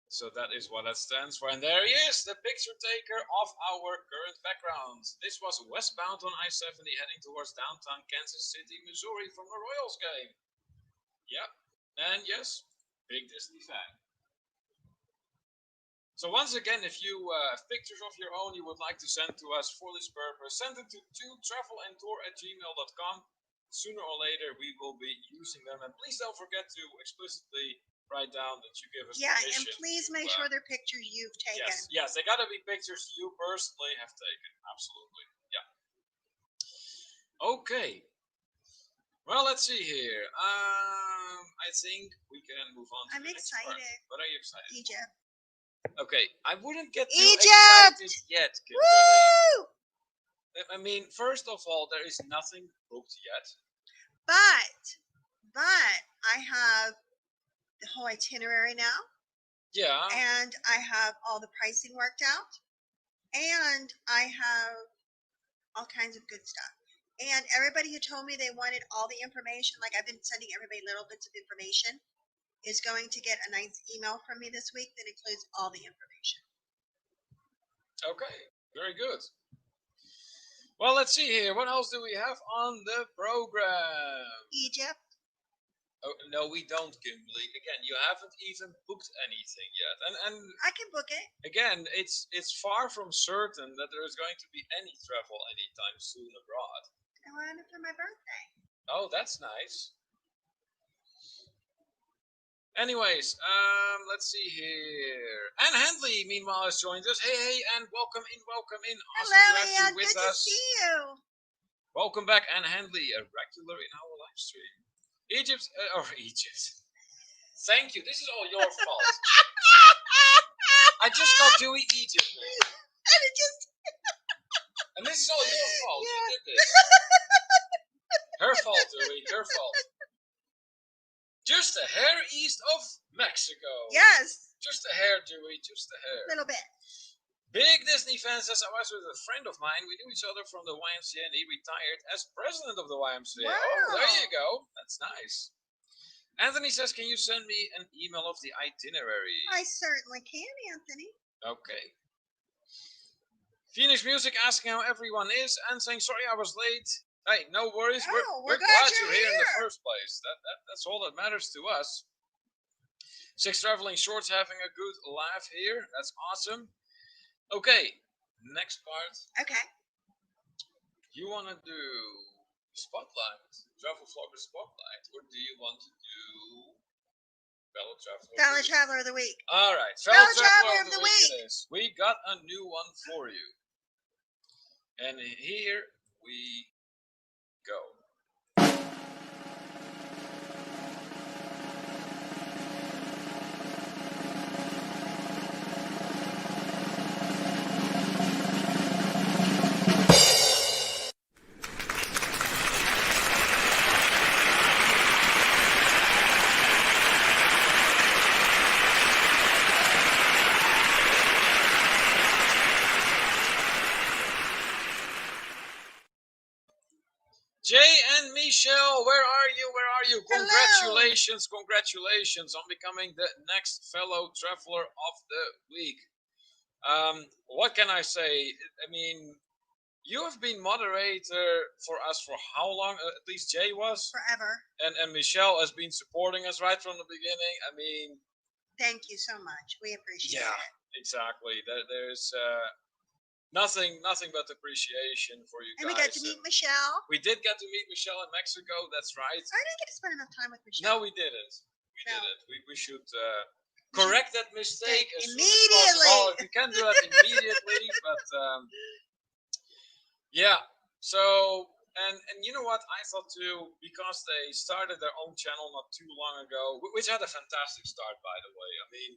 So that is what that stands for. And there he is, the picture taker of our current background. This was westbound on I-70 heading towards downtown Kansas City, Missouri from the Royals game. Yep. And yes, big Disney fan. So once again, if you have pictures of your own you would like to send to us for this purpose, send them to travelandtour@gmail.com. Sooner or later, we will be using them. And please don't forget to explicitly write down that you give us permission. And please make sure they're pictures you've taken. Yes, they got to be pictures you personally have taken. Absolutely, yeah. Okay. Well, let's see here. I think we can move on to the next part. I'm excited. What are you excited? Egypt. Okay, I wouldn't get too Egypt! excited yet. Woo! I mean, first of all, there is nothing booked yet. But I have the whole itinerary now. Yeah. And I have all the pricing worked out. And I have all kinds of good stuff. And everybody who told me they wanted all the information, like I've been sending everybody little bits of information, is going to get a nice email from me this week that includes all the information. Okay, very good. Well, let's see here. What else do we have on the program? Egypt. Oh, no, we don't, Kimberly. Again, you haven't even booked anything yet. And I can book it. Again, it's far from certain that there is going to be any travel anytime soon abroad. I wanted it for my birthday. Oh, that's nice. Anyways, let's see here. Anne Handley, meanwhile, has joined us. Hey, Anne, welcome in. Awesome Hello, to have you with good us. To see you. Welcome back, Anne Handley, a regular in our live stream. Egypt. Thank you. This is all your fault. I just got Dewey Egypt. And this is all your fault. Yeah. You did this. Her fault, Dewey. Her fault. Just a hair east of Mexico. Yes. Just a hair, Dewey. Just a hair. A little bit. Big Disney fan says, I was with a friend of mine. We knew each other from the YMCA, and he retired as president of the YMCA. Wow. Oh, there you go. That's nice. Anthony says, can you send me an email of the itinerary? I certainly can, Anthony. Okay. Phoenix Music asking how everyone is and saying, sorry I was late. Hey, no worries. We're glad you're here in the first place. That's all that matters to us. Six Traveling Shorts having a good laugh here. That's awesome. Okay, next part. Okay. You want to do Spotlight, Travel Vlogger Spotlight, or do you want to do Fellow Traveler? Fellow Traveler of the Week. All right, Fellow Traveler of the Week it is. We got a new one for you. And here we go. Jay and Michelle, where are you? Where are you? Congratulations, Hello. Congratulations on becoming the next Fellow Traveler of the Week. What can I say? I mean, you have been moderator for us for how long? At least Jay was. Forever. And Michelle has been supporting us right from the beginning. I mean, thank you so much. We appreciate it. Yeah, exactly. There's nothing but appreciation for you and guys. We got to meet Michelle. We did get to meet Michelle in Mexico. That's right. I didn't get to spend enough time with Michelle. No, we didn't. We should correct that mistake immediately. We can do that immediately, but yeah. So and you know what? I thought too, because they started their own channel not too long ago, which had a fantastic start, by the way. I mean,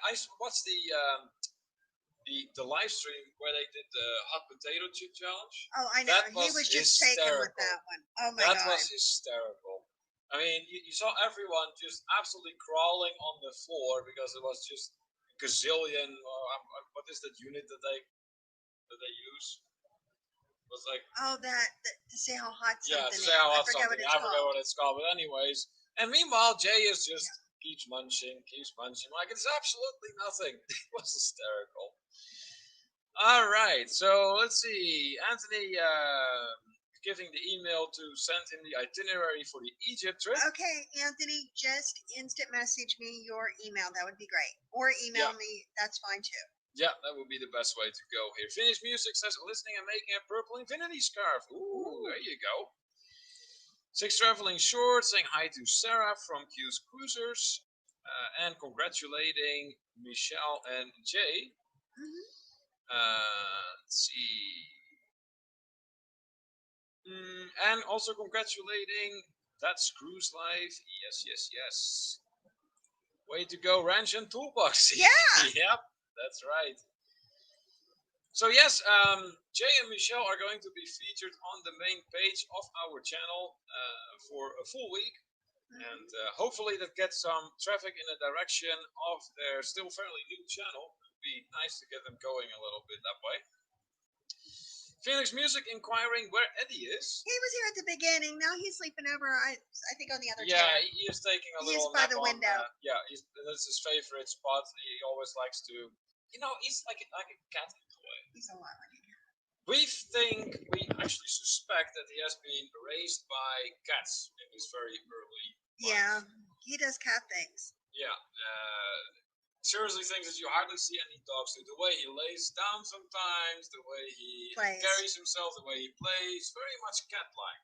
I watched the live stream where they did the hot potato chip challenge. Oh, I know. He was just taken with that one. Oh my god. That was hysterical. I mean, you saw everyone just absolutely crawling on the floor because it was just gazillion. What is that unit that they use? It was like that to say how hot something. Yeah, to say how hot something. I forgot what it's called. But anyways, and meanwhile, Jay is just keeps munching. Like it's absolutely nothing. It was hysterical. All right, so let's see. Anthony giving the email to send him the itinerary for the Egypt trip. Okay, Anthony, just instant message me your email. That would be great. Or email me. That's fine too. Yeah, that would be the best way to go here. Finnish Music says, listening and making a purple infinity scarf. Ooh, there you go. Six Traveling Short saying hi to Sarah from Q's Cruisers. And congratulating Michelle and Jay. Mm-hmm. Let's see. And also congratulating That's Cruise Life. Yes. Way to go, Ranch and Toolbox. Yeah. Yep, that's right. So yes, Jay and Michelle are going to be featured on the main page of our channel for a full week. And hopefully that gets some traffic in the direction of their still fairly new channel. It would be nice to get them going a little bit that way. Phoenix Music inquiring where Eddie is. He was here at the beginning. Now he's sleeping over, I think, on the other chair. chair. He is taking a little nap by the window. That's his favorite spot. He always likes to, he's like a cat in a way. He's a lot like a cat. We actually suspect that he has been raised by cats in his very early life. Yeah, he does cat things. Yeah. Seriously, things that you hardly see any dogs do. The way he lays down sometimes, the way he carries himself, the way he plays, very much cat-like.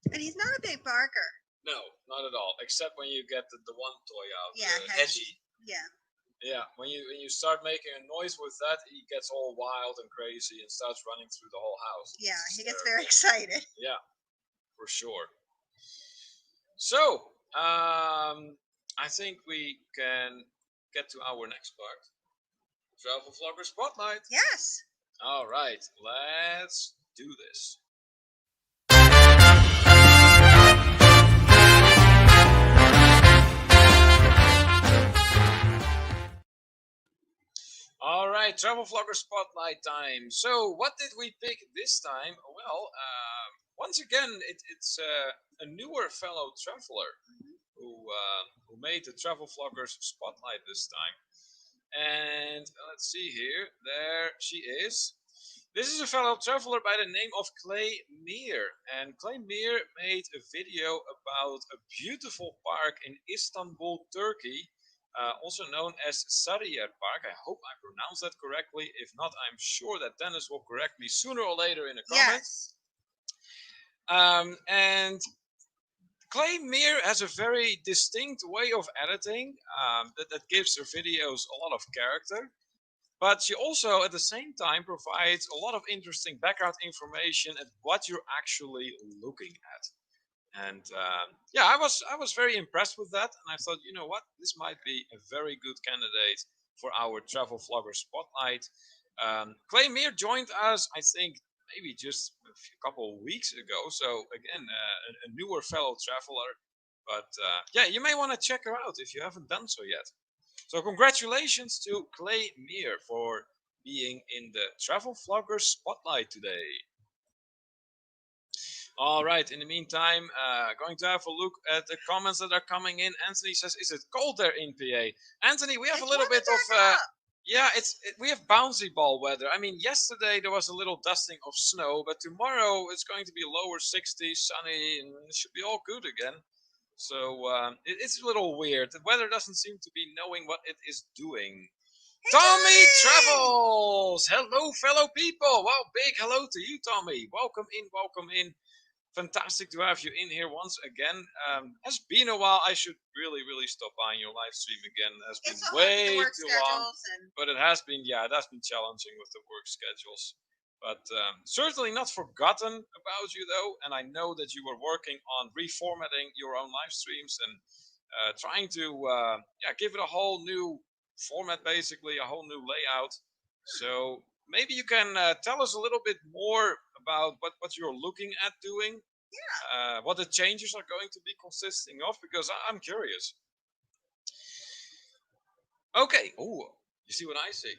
And he's not a big barker. No, not at all. Except when you get the one toy out. Yeah, Hedgie. Yeah. Yeah, when you start making a noise with that, he gets all wild and crazy and starts running through the whole house. Yeah, he gets very excited. Yeah, for sure. So, I think we can get to our next part. Travel Vlogger Spotlight. Yes. All right, let's do this. All right, Travel Vlogger Spotlight time. So, what did we pick this time? Well, once again, it's a newer fellow traveler who made the Travel Vloggers Spotlight this time. And let's see here. There she is. This is a fellow traveler by the name of Clay Meer. And Clay Meer made a video about a beautiful park in Istanbul, Turkey, also known as Sarıyer Park. I hope I pronounced that correctly. If not, I'm sure that Dennis will correct me sooner or later in the comments. Yes. And Clay Meer has a very distinct way of editing that gives her videos a lot of character. But she also, at the same time, provides a lot of interesting background information at what you're actually looking at. And yeah, I was very impressed with that, and I thought, you know what, this might be a very good candidate for our travel vlogger spotlight. Clay Meer joined us, I think, maybe just a couple of weeks ago. So again, a newer fellow traveler. But yeah, you may want to check her out if you haven't done so yet. So congratulations to Clay Meer for being in the travel vlogger spotlight today. All right. In the meantime, going to have a look at the comments that are coming in. Anthony says, "Is it cold there in PA?" Anthony, we have a little bit of yeah, we have bouncy ball weather. I mean, yesterday there was a little dusting of snow, but tomorrow it's going to be lower 60s, sunny, and it should be all good again. So it's a little weird. The weather doesn't seem to be knowing what it is doing. Hey, Tommy Travels! Hello, fellow people! Wow, big hello to you, Tommy. Welcome in, welcome in. Fantastic to have you in here once again. Has been a while. I should really stop by your live stream again. It has been way too long. But it has been, yeah, it has been challenging with the work schedules. But certainly not forgotten about you, though. And I know that you were working on reformatting your own live streams and trying to yeah, give it a whole new format, basically, a whole new layout. So maybe you can tell us a little bit more about what you're looking at doing. Yeah. What the changes are going to be consisting of, because I'm curious. Okay. Oh, you see what I see?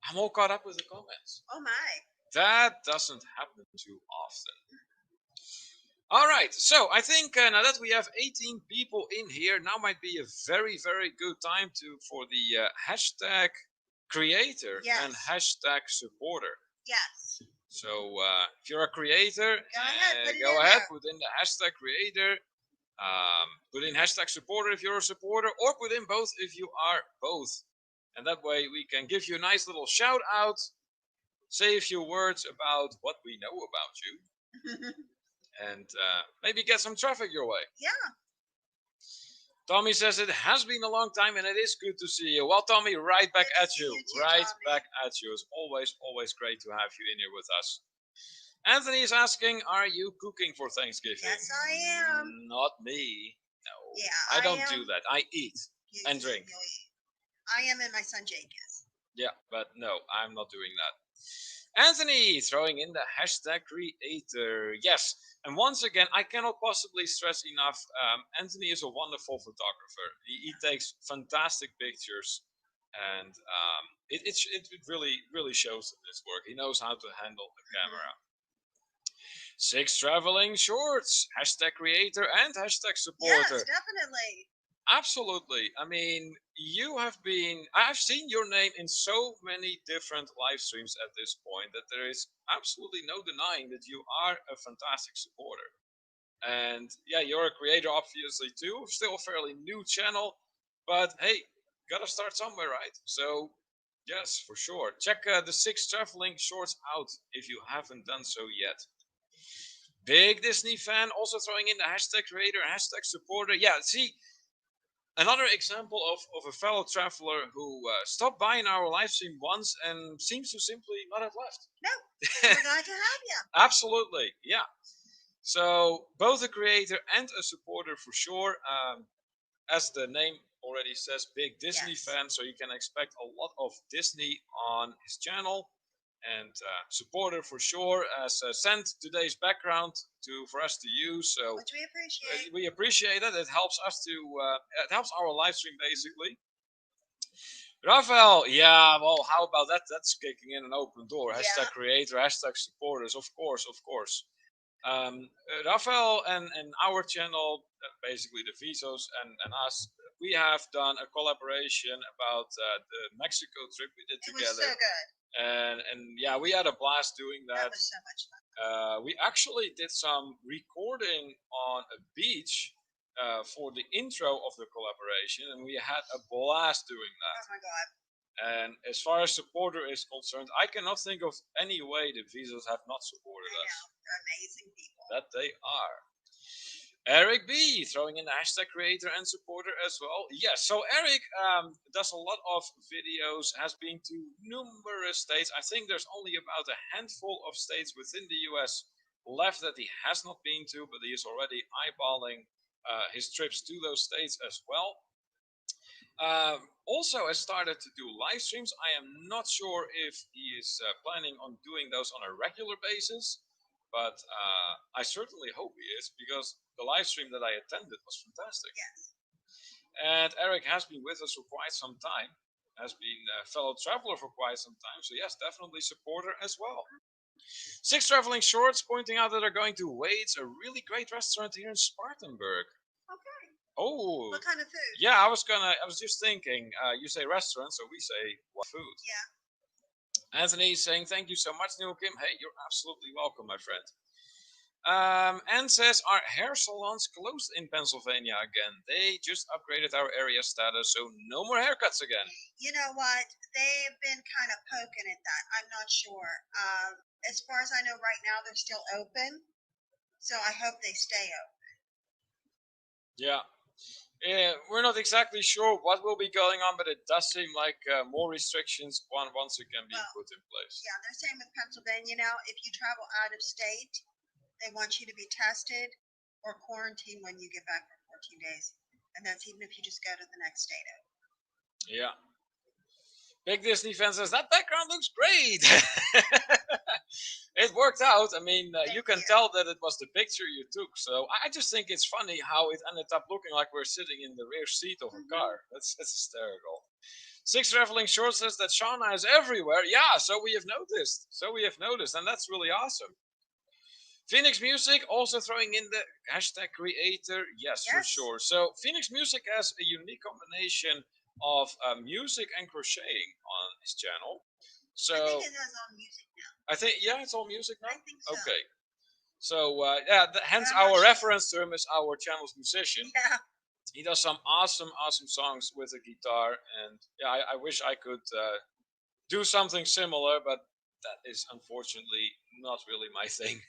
I'm all caught up with the comments. Oh my. That doesn't happen too often. All right, so I think now that we have 18 people in here, now might be a very good time for the hashtag creator and hashtag supporter. Yes. So if you're a creator, go ahead, put in the hashtag creator, put in hashtag supporter if you're a supporter, or put in both if you are both. And that way we can give you a nice little shout out, say a few words about what we know about you, and maybe get some traffic your way. Yeah. Tommy says it has been a long time and it is good to see you. Well, Tommy, right back at you. Right back at you. It's always great to have you in here with us. Anthony is asking, are you cooking for Thanksgiving? Yes, I am. Not me. No. Yeah, I don't do that. I eat and drink. I am, and my son Jake is. Yeah, but no, I'm not doing that. Anthony throwing in the hashtag creator. Yes, and once again, I cannot possibly stress enough. Anthony is a wonderful photographer. He takes fantastic pictures, and it really shows in his work. He knows how to handle the camera. 6 traveling shorts. Hashtag creator and hashtag supporter. Yes, definitely. Absolutely. I mean, I've seen your name in so many different live streams at this point that there is absolutely no denying that you are a fantastic supporter. And yeah, you're a creator, obviously, too. Still a fairly new channel, but hey, gotta start somewhere, right? So, yes, for sure. Check the 6 traveling shorts out if you haven't done so yet. Big Disney fan, also throwing in the hashtag creator, hashtag supporter. Yeah, see, another example of a fellow traveler who stopped by in our live stream once and seems to simply not have left. No, we're glad to have you. Absolutely, yeah. So both a creator and a supporter for sure. As the name already says, big Disney fan, so you can expect a lot of Disney on his channel. And supporter for sure, as sent today's background for us to use. So which we appreciate. We appreciate it. It helps us to it helps our live stream basically. Rafael, yeah, well, how about that? That's kicking in an open door. Hashtag creator, hashtag supporters, of course. Rafael and our channel, basically the Visos and us, we have done a collaboration about the Mexico trip we did together. It was so good. And yeah, we had a blast doing that. That was so much fun. We actually did some recording on a beach for the intro of the collaboration, and we had a blast doing that. Oh my god. And as far as supporter is concerned, I cannot think of any way the Visas have not supported us. They're amazing people. That they are. Eric B throwing in the hashtag creator and supporter as well. Yes, so Eric does a lot of videos, has been to numerous states. I think there's only about a handful of states within the US left that he has not been to, but he is already eyeballing his trips to those states as well. Also has started to do live streams. I am not sure if he is planning on doing those on a regular basis, but I certainly hope he is, because the live stream that I attended was fantastic. Yes. And Eric has been with us for quite some time, has been a fellow traveler for quite some time, so yes, definitely supporter as well. Six Traveling Shorts pointing out that they're going to Wade's, a really great restaurant here in Spartanburg. Okay. Oh. What kind of food? Yeah, I was just thinking, you say restaurant, so we say what food. Yeah. Anthony saying thank you so much, Neil Kim. Hey, you're absolutely welcome, my friend. And says, are hair salons closed in Pennsylvania again? They just upgraded our area status, so no more haircuts again. You know what? They've been kind of poking at that. I'm not sure. As far as I know right now, they're still open, so I hope they stay open. Yeah. We're not exactly sure what will be going on, but it does seem like more restrictions once again being put in place. Yeah, they're saying with Pennsylvania now, if you travel out of state, they want you to be tested or quarantined when you get back for 14 days. And that's even if you just go to the next state over. Yeah. Big Disney fan says, that background looks great. It worked out. I mean, you can tell that it was the picture you took. So I just think it's funny how it ended up looking like we're sitting in the rear seat of a car. That's hysterical. Six Traveling Short says that Shauna is everywhere. Yeah, so we have noticed. And that's really awesome. Phoenix Music also throwing in the hashtag creator. Yes, for sure. So Phoenix Music has a unique combination of music and crocheting on his channel. So I think it has all music now. I think, yeah, it's all music now? I think so. Okay. So, hence our reference term is our channel's musician. Yeah. He does some awesome songs with a guitar. And yeah, I wish I could do something similar, but that is unfortunately not really my thing.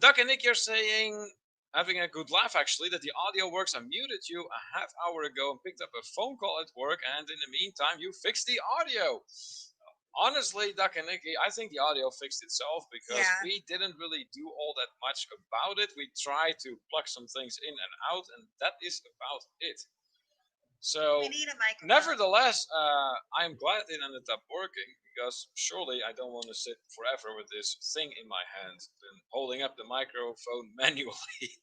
Duck and Nick, you're saying, having a good laugh actually, that the audio works. I muted you a half hour ago and picked up a phone call at work, and in the meantime, you fixed the audio. Honestly, Duck and Nicky, I think the audio fixed itself because we didn't really do all that much about it. We tried to plug some things in and out, and that is about it. So, we need a microphone. Nevertheless, I'm glad it ended up working, because surely I don't want to sit forever with this thing in my hand and holding up the microphone manually.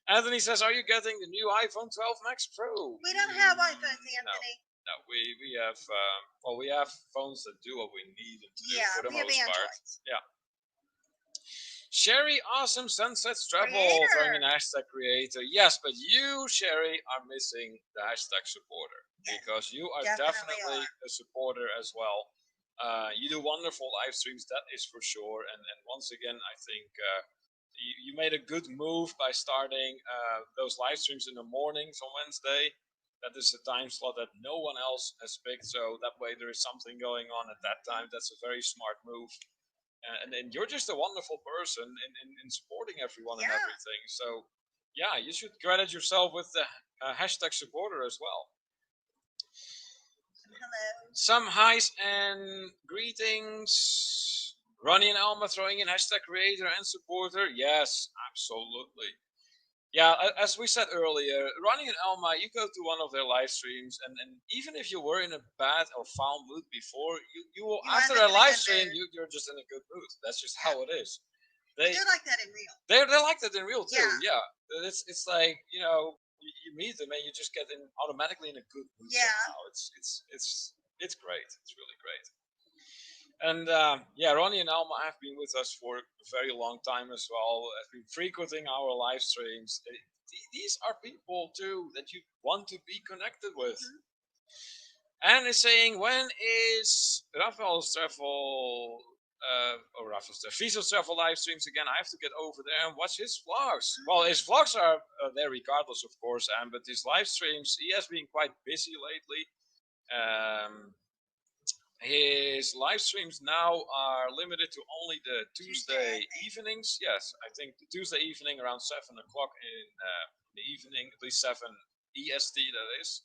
Anthony says, are you getting the new iPhone 12 Max Pro? We don't have iPhones, Anthony. No, we have we have phones that do what we need them to do for the most part. Yeah. Sherry Awesome Sunsets Travel throwing in hashtag creator. Yes, but you, Sherry, are missing the hashtag supporter, because you are definitely a supporter as well. You do wonderful live streams, that is for sure. And once again, I think you made a good move by starting those live streams in the mornings on Wednesday. That is a time slot that no one else has picked, so that way there is something going on at that time. That's a very smart move. And you're just a wonderful person in supporting everyone and everything. So, yeah, you should credit yourself with the hashtag supporter as well. Hello. Some highs and greetings. Ronnie and Alma throwing in hashtag creator and supporter. Yes, absolutely. Yeah, as we said earlier, Ronnie and Alma, you go to one of their live streams, and even if you were in a bad or foul mood before, you will, after a live stream, you're just in a good mood. That's just how it is. They're like that in real. They're like that in real too. Yeah. It's like, you meet them and you just get automatically in a good mood somehow. It's great. It's really great. And yeah, Ronnie and Alma have been with us for a very long time as well. Have been frequenting our live streams. These are people too that you want to be connected with. And is saying, when is Rafael's travel, Viso's travel live streams again? I have to get over there and watch his vlogs. Well, his vlogs are there regardless, of course, but his live streams, he has been quite busy lately. His live streams now are limited to only the Tuesday evenings. Yes, I think the Tuesday evening around 7 o'clock in the evening, at least 7 EST, that is.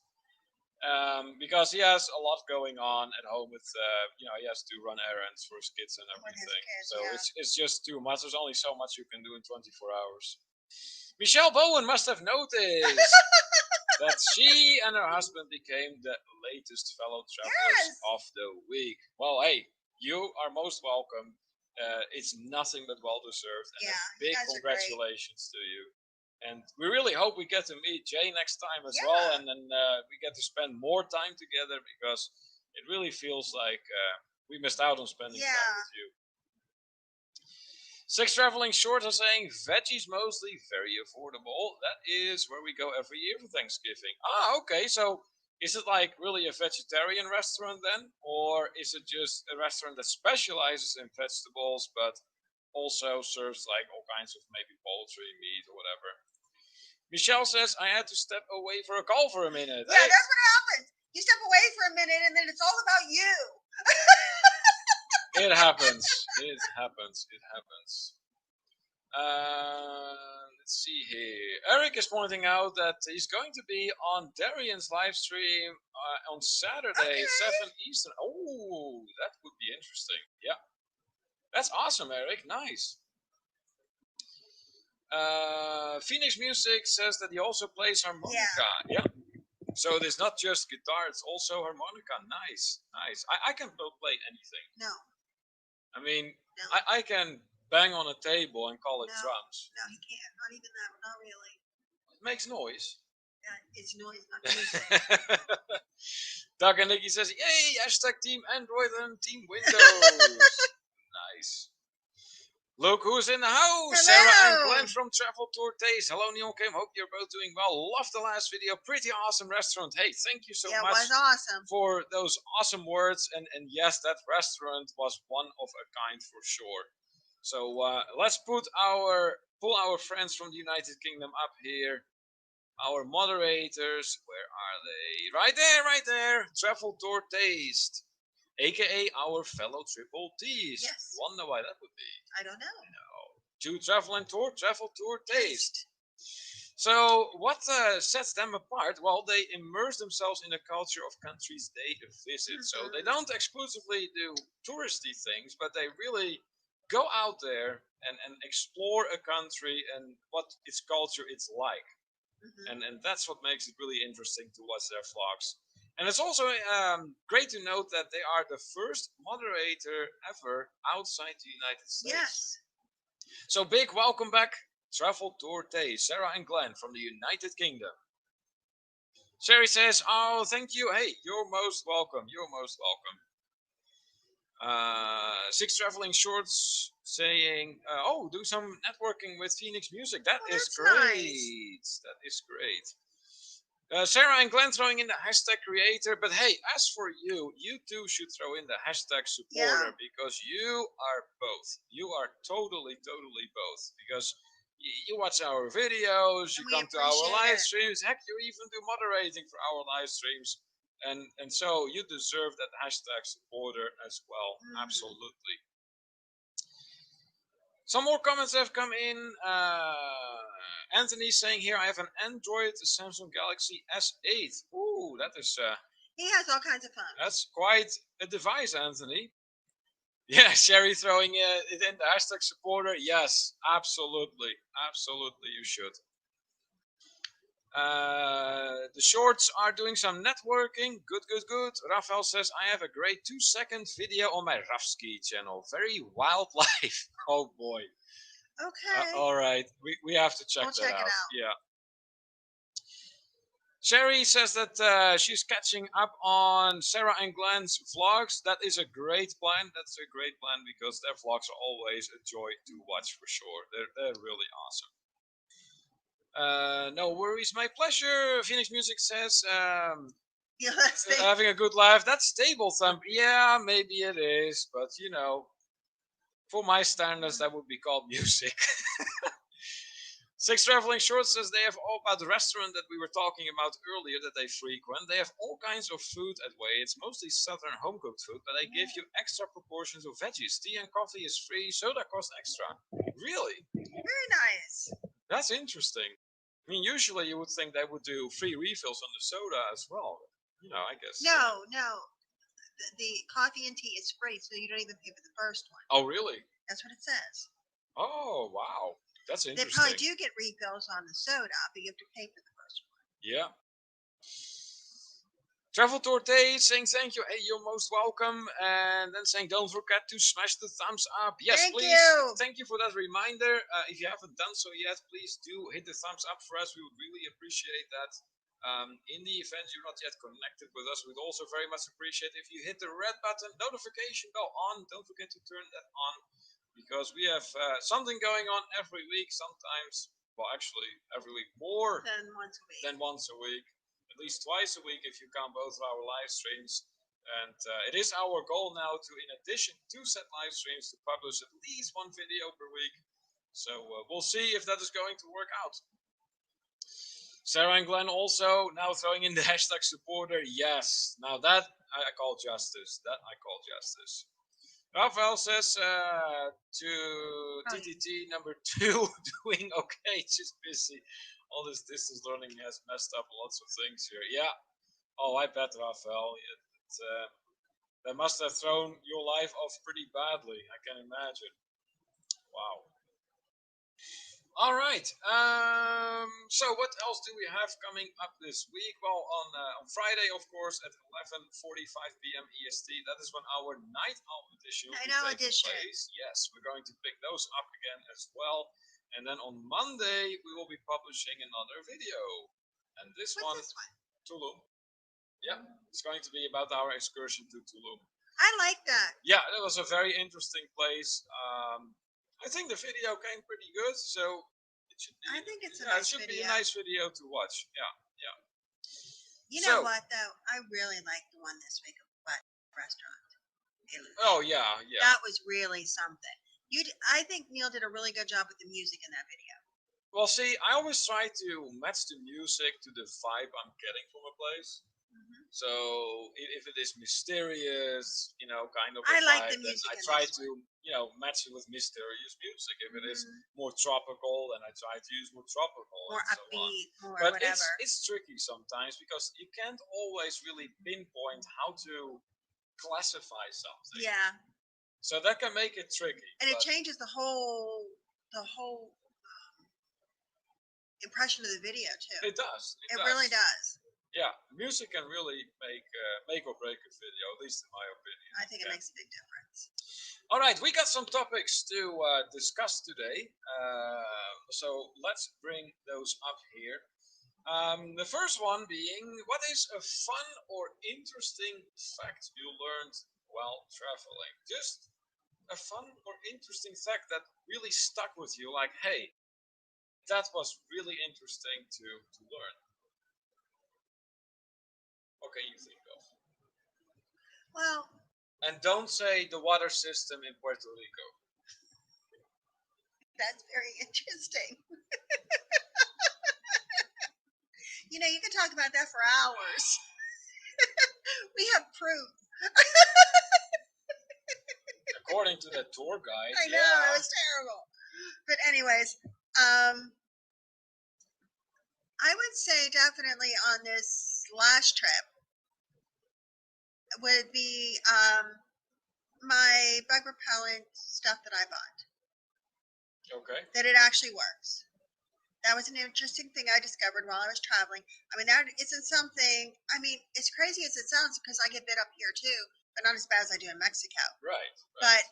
Because he has a lot going on at home with, he has to run errands for his kids and everything. So it's just too much. There's only so much you can do in 24 hours. Michelle Bowen must have noticed that she and her husband became the latest fellow travelers of the week. Well, hey, you are most welcome. It's nothing but well deserved, and a big congratulations to you. And we really hope we get to meet Jay next time as well, and then we get to spend more time together, because it really feels like we missed out on spending time with you. Six Traveling Shorts are saying veggies mostly, very affordable. That is where we go every year for Thanksgiving. Ah, okay. So is it like really a vegetarian restaurant then? Or is it just a restaurant that specializes in vegetables but also serves like all kinds of maybe poultry, meat, or whatever? Michelle says, I had to step away for a call for a minute. Yeah, that's what happens. You step away for a minute and then it's all about you. It happens. It happens. It happens. Let's see here. Eric is pointing out that he's going to be on Darian's live stream on Saturday, 7 Eastern. Oh, that would be interesting. Yeah. That's awesome, Eric. Nice. Phoenix Music says that he also plays harmonica. Yeah. So it is not just guitar, it's also harmonica. Nice, nice. I can play anything. No. I mean, no. I can bang on a table and call it drums. No, he can't. Not even that. Not really. It makes noise. Yeah, it's noise, not music. Doug and Nikki says, yay, hashtag Team Android and Team Windows. Nice. Look who's in the house. Hello. Sarah and Glenn from Travel Tour Taste. Hello, Neil Kim. Hope you're both doing well. Love the last video. Pretty awesome restaurant. Hey, thank you so much. It was awesome. For those awesome words. And yes, that restaurant was one of a kind for sure. So let's pull our friends from the United Kingdom up here. Our moderators. Where are they? Right there. Travel Tour Taste. AKA our fellow Triple T's. Yes. Wonder why that would be. I don't know. To Travel Tour Taste. So what sets them apart? Well, they immerse themselves in the culture of countries they visit. So they don't exclusively do touristy things, but they really go out there and explore a country and what its culture is like. And that's what makes it really interesting to watch their vlogs. And it's also great to note that they are the first moderator ever outside the United States. Yes. So big welcome back, Travel Tour Taste, Sarah and Glenn from the United Kingdom. Sherry says, oh, thank you. Hey, you're most welcome. You're most welcome. Six Traveling Shorts saying, do some networking with Phoenix Music. That is great. Nice. That is great. Sarah and Glenn throwing in the hashtag creator, but hey, as for you too should throw in the hashtag supporter, because you are both. You are totally both, because you watch our videos, you come to our live streams, heck, you even do moderating for our live streams, and so you deserve that hashtag supporter as well. Absolutely. Some more comments have come in. Anthony saying here, I have an Android Samsung Galaxy S8. Ooh, that is... he has all kinds of fun. That's quite a device, Anthony. Yeah, Sherry throwing it in the hashtag supporter. Yes, absolutely. Absolutely, you should. The shorts are doing some networking. Good. Rafael says, I have a great 2-second video on my Rafski channel. Very wildlife. Oh boy. Okay. All right. We have to check that out. Yeah. Sherry says that she's catching up on Sarah and Glenn's vlogs. That is a great plan. That's a great plan because their vlogs are always a joy to watch for sure. They're really awesome. No worries, my pleasure. Phoenix Music says, having a good laugh. That's table thump. Yeah, maybe it is, but you know, for my standards, that would be called music. Six Traveling Shorts says they have all about the restaurant that we were talking about earlier that they frequent. They have all kinds of food at Way. It's mostly southern home cooked food, but they give you extra proportions of veggies. Tea and coffee is free, soda costs extra. Really? Very nice. That's interesting. I mean, usually you would think they would do free refills on the soda as well. You know, I guess. No. The coffee and tea is free, so you don't even pay for the first one. Oh, really? That's what it says. Oh, wow. That's interesting. They probably do get refills on the soda, but you have to pay for the first one. Yeah. Travel Torte saying thank you. Hey, you're most welcome. And then saying don't forget to smash the thumbs up. Yes, Thank please. you. Thank you for that reminder. If you haven't done so yet, please do hit the thumbs up for us. We would really appreciate that. In the event you're not yet connected with us, we'd also very much appreciate if you hit the red button, notification bell on. Don't forget to turn that on because we have something going on every week. Sometimes, well, actually, every week more than once a week. At least twice a week if you count both of our live streams. And it is our goal now to, in addition to set live streams, to publish at least one video per week. So we'll see if that is going to work out. Sarah and Glenn also now throwing in the hashtag supporter. Yes, now that I call justice. That I call justice. Rafael says to TTT number 2 doing okay, just busy. All this distance learning has messed up lots of things here. Yeah. Oh, I bet, Rafael. That must have thrown your life off pretty badly. I can imagine. Wow. All right. So what else do we have coming up this week? Well, on Friday, of course, at 11:45 p.m. EST. That is when our Night Owl edition will be taking place. Yes, we're going to pick those up again as well. And then on Monday, we will be publishing another video. And this one, Tulum. Yeah, it's going to be about our excursion to Tulum. I like that. Yeah, that was a very interesting place. I think the video came pretty good, so it should be. I think it's a nice it should video. be a nice video to watch. Yeah. You know what though? I really like the one this week of Butt Restaurant. Oh yeah. That was really something. I think Neil did a really good job with the music in that video. Well, see, I always try to match the music to the vibe I'm getting from a place. So if it is mysterious, kind of. I like the music. I try to, match it with mysterious music. If it is more tropical, then I try to use more tropical. More upbeat, more but whatever. It's tricky sometimes because you can't always really pinpoint how to classify something. Yeah. So that can make it tricky. And it changes the whole impression of the video too. It does. It really does. Yeah, music can really make or break a video, at least in my opinion. I think it makes a big difference. All right, we got some topics to discuss today, so let's bring those up here. The first one being, what is a fun or interesting fact you learned while traveling? Just a fun or interesting fact that really stuck with you, like, hey, that was really interesting to learn. What can you think of? Well, and don't say the water system in Puerto Rico. That's very interesting. You could talk about that for hours. We have proof. According to the tour guide. I know, it was terrible. But anyways, I would say definitely on this last trip would be my bug repellent stuff that I bought. Okay. That it actually works. That was an interesting thing I discovered while I was traveling. I mean, that isn't something, as crazy as it sounds, because I get bit up here too, but not as bad as I do in Mexico. Right. But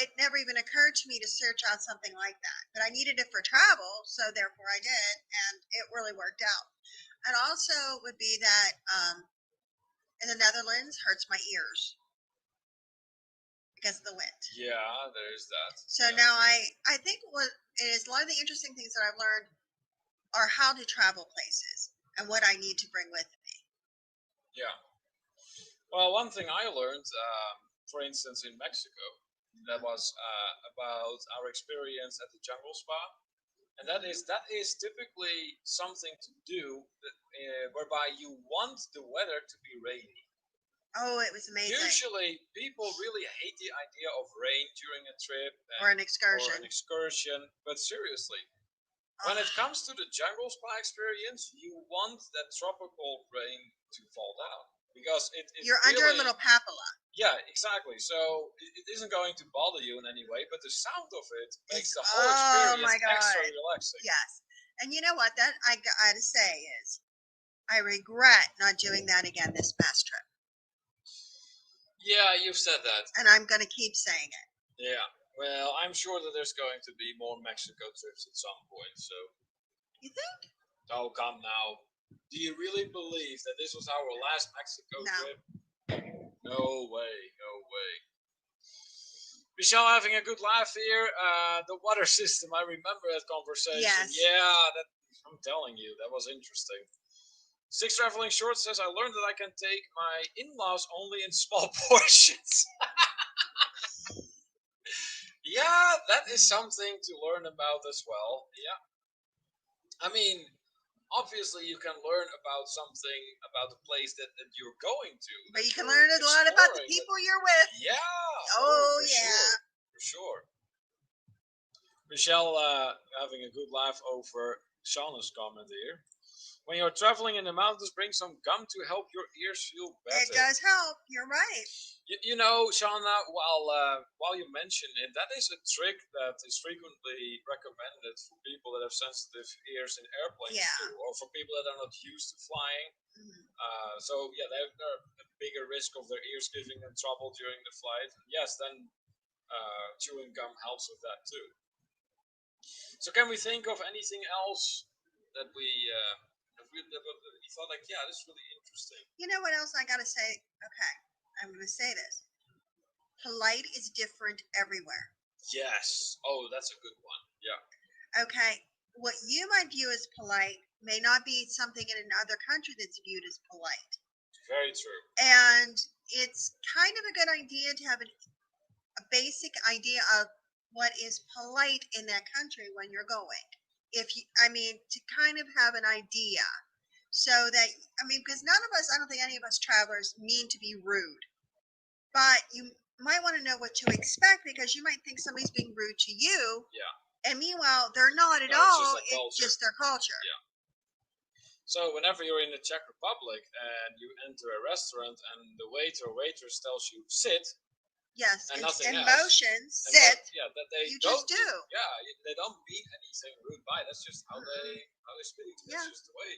it never even occurred to me to search out something like that. But I needed it for travel, so therefore I did, and it really worked out. And also would be that in the Netherlands hurts my ears because of the wind. Yeah, there's that. So now I think what is a lot of the interesting things that I've learned are how to travel places and what I need to bring with me. Yeah. Well, one thing I learned, for instance, in Mexico, that was about our experience at the jungle spa, and that is typically something to do that, whereby you want the weather to be rainy. Oh, it was amazing. Usually, people really hate the idea of rain during a trip or an excursion. But seriously, when it comes to the jungle spa experience, you want that tropical rain to fall down because you're under a little papoula. Yeah, exactly. So it isn't going to bother you in any way, but the sound of it makes the whole experience extra relaxing. Yes. And you know what? That I got to say is, I regret not doing that again this past trip. Yeah, you've said that. And I'm going to keep saying it. Yeah. Well, I'm sure that there's going to be more Mexico trips at some point, so. You think? Oh, come now. Do you really believe that this was our last Mexico trip? No way, no way. Michelle having a good laugh here. The water system, I remember that conversation. Yes. Yeah, I'm telling you, that was interesting. Six Traveling Short says, I learned that I can take my in-laws only in small portions. Yeah, that is something to learn about as well. Yeah. I mean, obviously you can learn about something, about the place that you're going to. But you can learn a lot about the people you're with. Yeah. Oh, yeah. For sure. Michelle having a good laugh over Shauna's comment here. When you're traveling in the mountains, bring some gum to help your ears feel better. It does help. You're right. You know, Shauna, while you mention it, that is a trick that is frequently recommended for people that have sensitive ears in airplanes too, or for people that are not used to flying. So yeah, they're a bigger risk of their ears giving them trouble during the flight. Yes, then chewing gum helps with that too. So can we think of anything else that we thought like, yeah, this is really interesting? You know what else I gotta say? Okay, I'm gonna say this. Polite is different everywhere. Yes. Oh, that's a good one. Yeah. Okay, what you might view as polite may not be something in another country that's viewed as polite. Very true. And it's kind of a good idea to have a basic idea of what is polite in that country when you're going. To kind of have an idea, so that because none of us, I don't think any of us travelers mean to be rude, but you might want to know what to expect because you might think somebody's being rude to you. Yeah. And meanwhile, they're not at all. It's just their culture. Yeah. So whenever you're in the Czech Republic and you enter a restaurant and the waiter or waitress tells you sit. Yes, and nothing emotions, else. sit. That they you just do. Yeah, they don't mean anything rude by. That's just how they speak. That's just the way.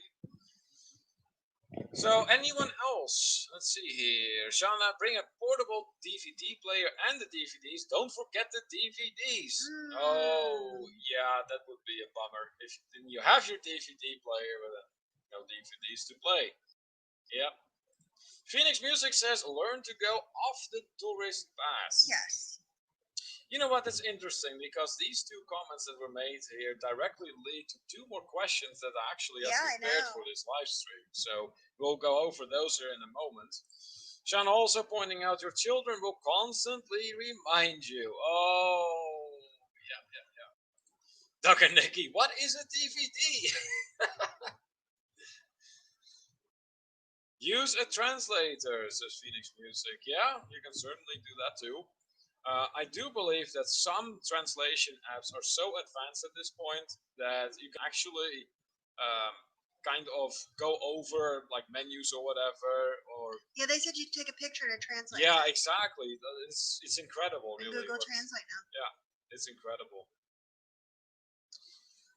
So anyone else? Let's see here. Shauna, bring a portable DVD player and the DVDs. Don't forget the DVDs. Oh, yeah, that would be a bummer. If you have your DVD player but no DVDs to play. Yeah. Phoenix Music says, learn to go off the tourist path. Yes. You know what? That's interesting because these two comments that were made here directly lead to two more questions that I actually have prepared for this live stream. So we'll go over those here in a moment. Sean also pointing out your children will constantly remind you. Oh, yeah. Doug and Nikki, what is a DVD? Use a translator, says Phoenix Music. Yeah, you can certainly do that too. I do believe that some translation apps are so advanced at this point that you can actually kind of go over like menus or whatever. Yeah, they said you take a picture to translate. Yeah, exactly. It's incredible, really. Google Translate now. Yeah, it's incredible.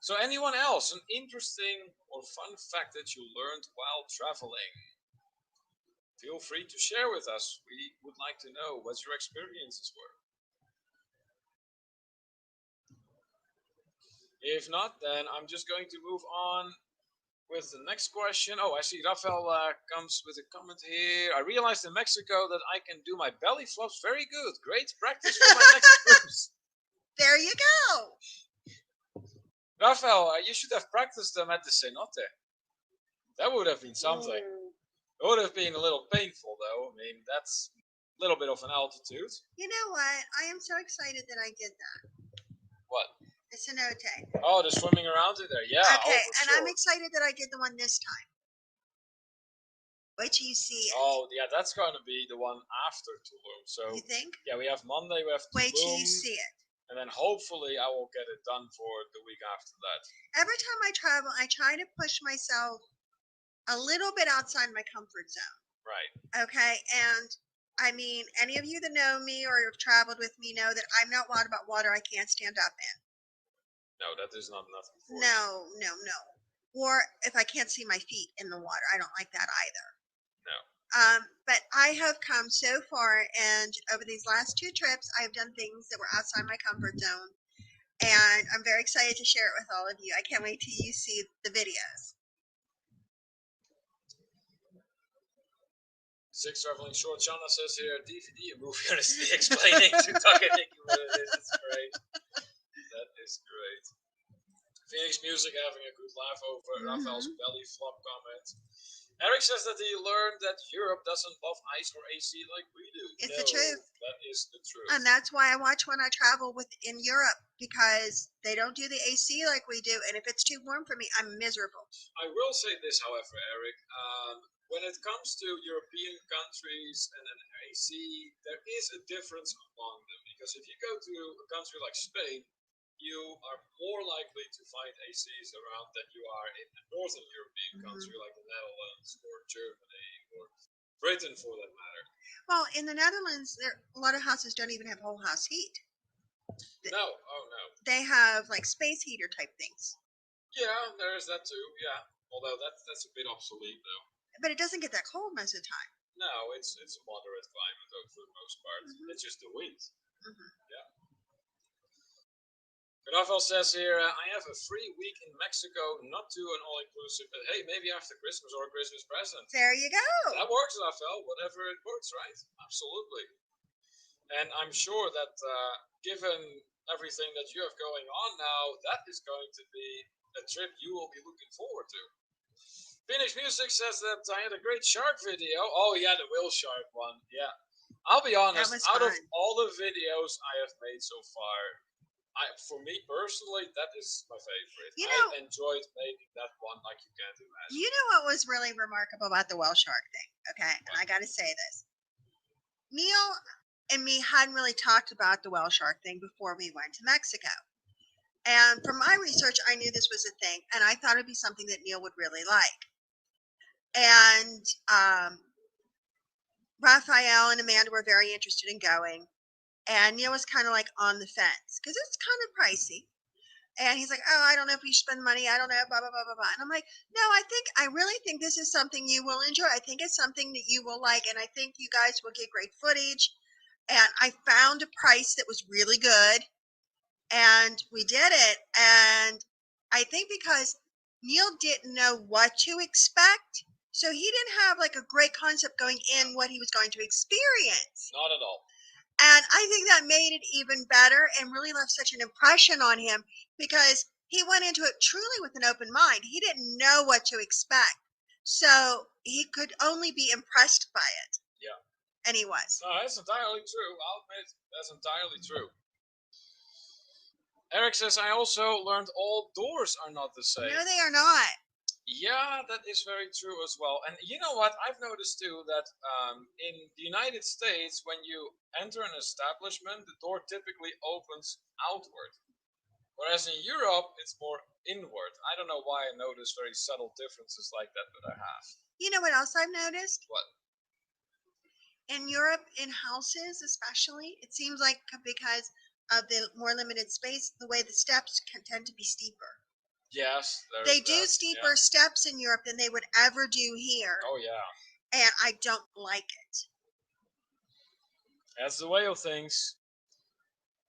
So anyone else, an interesting or fun fact that you learned while traveling? Feel free to share with us. We would like to know what your experiences were. If not, then I'm just going to move on with the next question. Oh, I see Rafael comes with a comment here. I realized in Mexico that I can do my belly flops very good. Great practice for my next cruise. There you go. Rafael, you should have practiced them at the cenote. That would have been something. It would have been a little painful, though. I mean, that's a little bit of an altitude. You know what? I am so excited that I did that. What? The cenote. Oh, the swimming around in there. Yeah. Okay, oh, and sure. I'm excited that I did the one this time. Wait till you see it. Oh, yeah, that's going to be the one after Tulum. So you think? Yeah, we have Monday, we have Tulum. Wait till you see it. And then hopefully I will get it done for the week after that. Every time I travel, I try to push myself a little bit outside my comfort zone. Right. Okay, and I mean, any of you that know me or have traveled with me know that I'm not wild about water I can't stand up in. No, that is not nothing for you. No. Or if I can't see my feet in the water, I don't like that either. No. But I have come so far, and over these last 2 trips, I have done things that were outside my comfort zone, and I'm very excited to share it with all of you. I can't wait till you see the videos. Six Traveling Short. Shauna says here, DVD, a movie honestly explaining to Tuck and Nicky what it is. It's great. That is great. Phoenix Music having a good laugh over Rafael's belly flop comment. Eric says that he learned that Europe doesn't love ice or AC like we do. It's the truth. That is the truth. And that's why I watch when I travel in Europe, because they don't do the AC like we do. And if it's too warm for me, I'm miserable. I will say this, however, Eric. When it comes to European countries and an AC, there is a difference among them. Because if you go to a country like Spain, you are more likely to find ACs around than you are in a northern European country like the Netherlands or Germany or Britain, for that matter. Well, in the Netherlands, a lot of houses don't even have whole house heat. No, oh no. They have like space heater type things. Yeah, there is that too. Yeah, although that's a bit obsolete though. But it doesn't get that cold most of the time. No, it's a moderate climate though for the most part. It's just the wind. Yeah. Rafael says here, I have a free week in Mexico, not to an all-inclusive, but hey, maybe after Christmas or a Christmas present. There you go. That works, Rafael. Whatever it works, right? Absolutely. And I'm sure that given everything that you have going on now, that is going to be a trip you will be looking forward to. Phoenix Music says that I had a great shark video. Oh yeah, the whale shark one. Yeah. I'll be honest, out of all the videos I have made so far, for me personally, that is my favorite. I enjoyed making that one like you can't imagine. You know what was really remarkable about the whale shark thing? Okay, and I got to say this. Neil and me hadn't really talked about the whale shark thing before we went to Mexico. And from my research, I knew this was a thing, and I thought it would be something that Neil would really like. And Raphael and Amanda were very interested in going. And Neil was kind of like on the fence because it's kind of pricey. And he's like, oh, I don't know if we should spend money. I don't know, blah, blah, blah, blah, blah. And I'm like, no, I really think this is something you will enjoy. I think it's something that you will like. And I think you guys will get great footage. And I found a price that was really good. And we did it. And I think because Neil didn't know what to expect, so he didn't have like a great concept going in what he was going to experience. Not at all. And I think that made it even better and really left such an impression on him because he went into it truly with an open mind. He didn't know what to expect. So he could only be impressed by it. Yeah. And he was. No, that's entirely true. I'll admit, that's entirely true. Eric says, I also learned all doors are not the same. No, they are not. Yeah, that is very true as well. And you know what? I've noticed too that in the United States, when you enter an establishment, the door typically opens outward. Whereas in Europe, it's more inward. I don't know why I notice very subtle differences like that, but I have. You know what else I've noticed? What? In Europe, in houses especially, it seems like because of the more limited space, the way the steps can tend to be steeper. Yes. They do steeper steps in Europe than they would ever do here. Oh, yeah. And I don't like it. That's the way of things.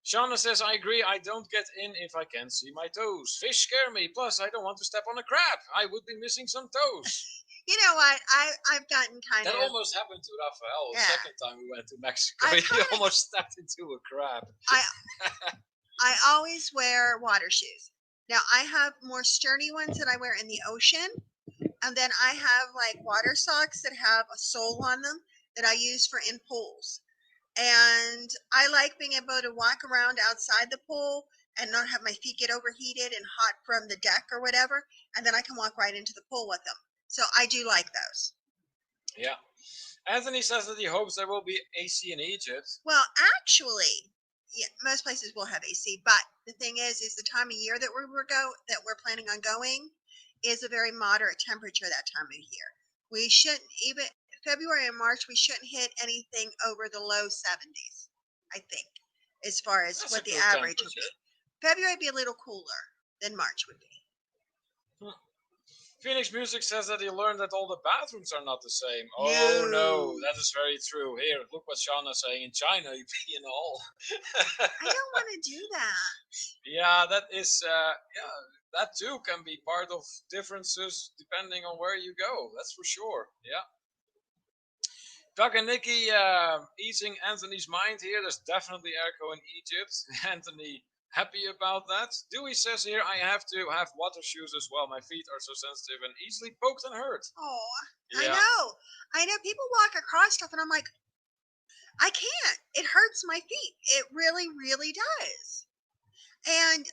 Shauna says, I agree, I don't get in if I can't see my toes. Fish scare me, plus I don't want to step on a crab. I would be missing some toes. You know what? I've gotten kind That of almost happened to Rafael the yeah. second time we went to Mexico. I've He almost stepped into a crab. I always wear water shoes. Now I have more sturdy ones that I wear in the ocean, and then I have like water socks that have a sole on them that I use for in pools. And I like being able to walk around outside the pool and not have my feet get overheated and hot from the deck or whatever, and then I can walk right into the pool with them. So I do like those. Yeah. Anthony says that he hopes there will be AC in Egypt. Well, actually, yeah, most places will have AC, but the thing is the time of year that we're planning on going is a very moderate temperature that time of year. We shouldn't even February and March. We shouldn't hit anything over the low 70s. I think, as far as That's what the good average will temperature. be. February would be a little cooler than March would be. Phoenix Music says that he learned that all the bathrooms are not the same. Oh no, that is very true. Here, look what Shauna's saying. In China, you pee in the hall. I don't want to do that. Yeah, that is. Yeah, that too can be part of differences depending on where you go. That's for sure. Yeah. Doug and Nikki easing Anthony's mind here. There's definitely airco in Egypt. Anthony happy about that. Dewey says here, I have to have water shoes as well. My feet are so sensitive and easily poked and hurt. Oh, Yeah. I know. People walk across stuff, and I'm like, I can't. It hurts my feet. It really, really does. And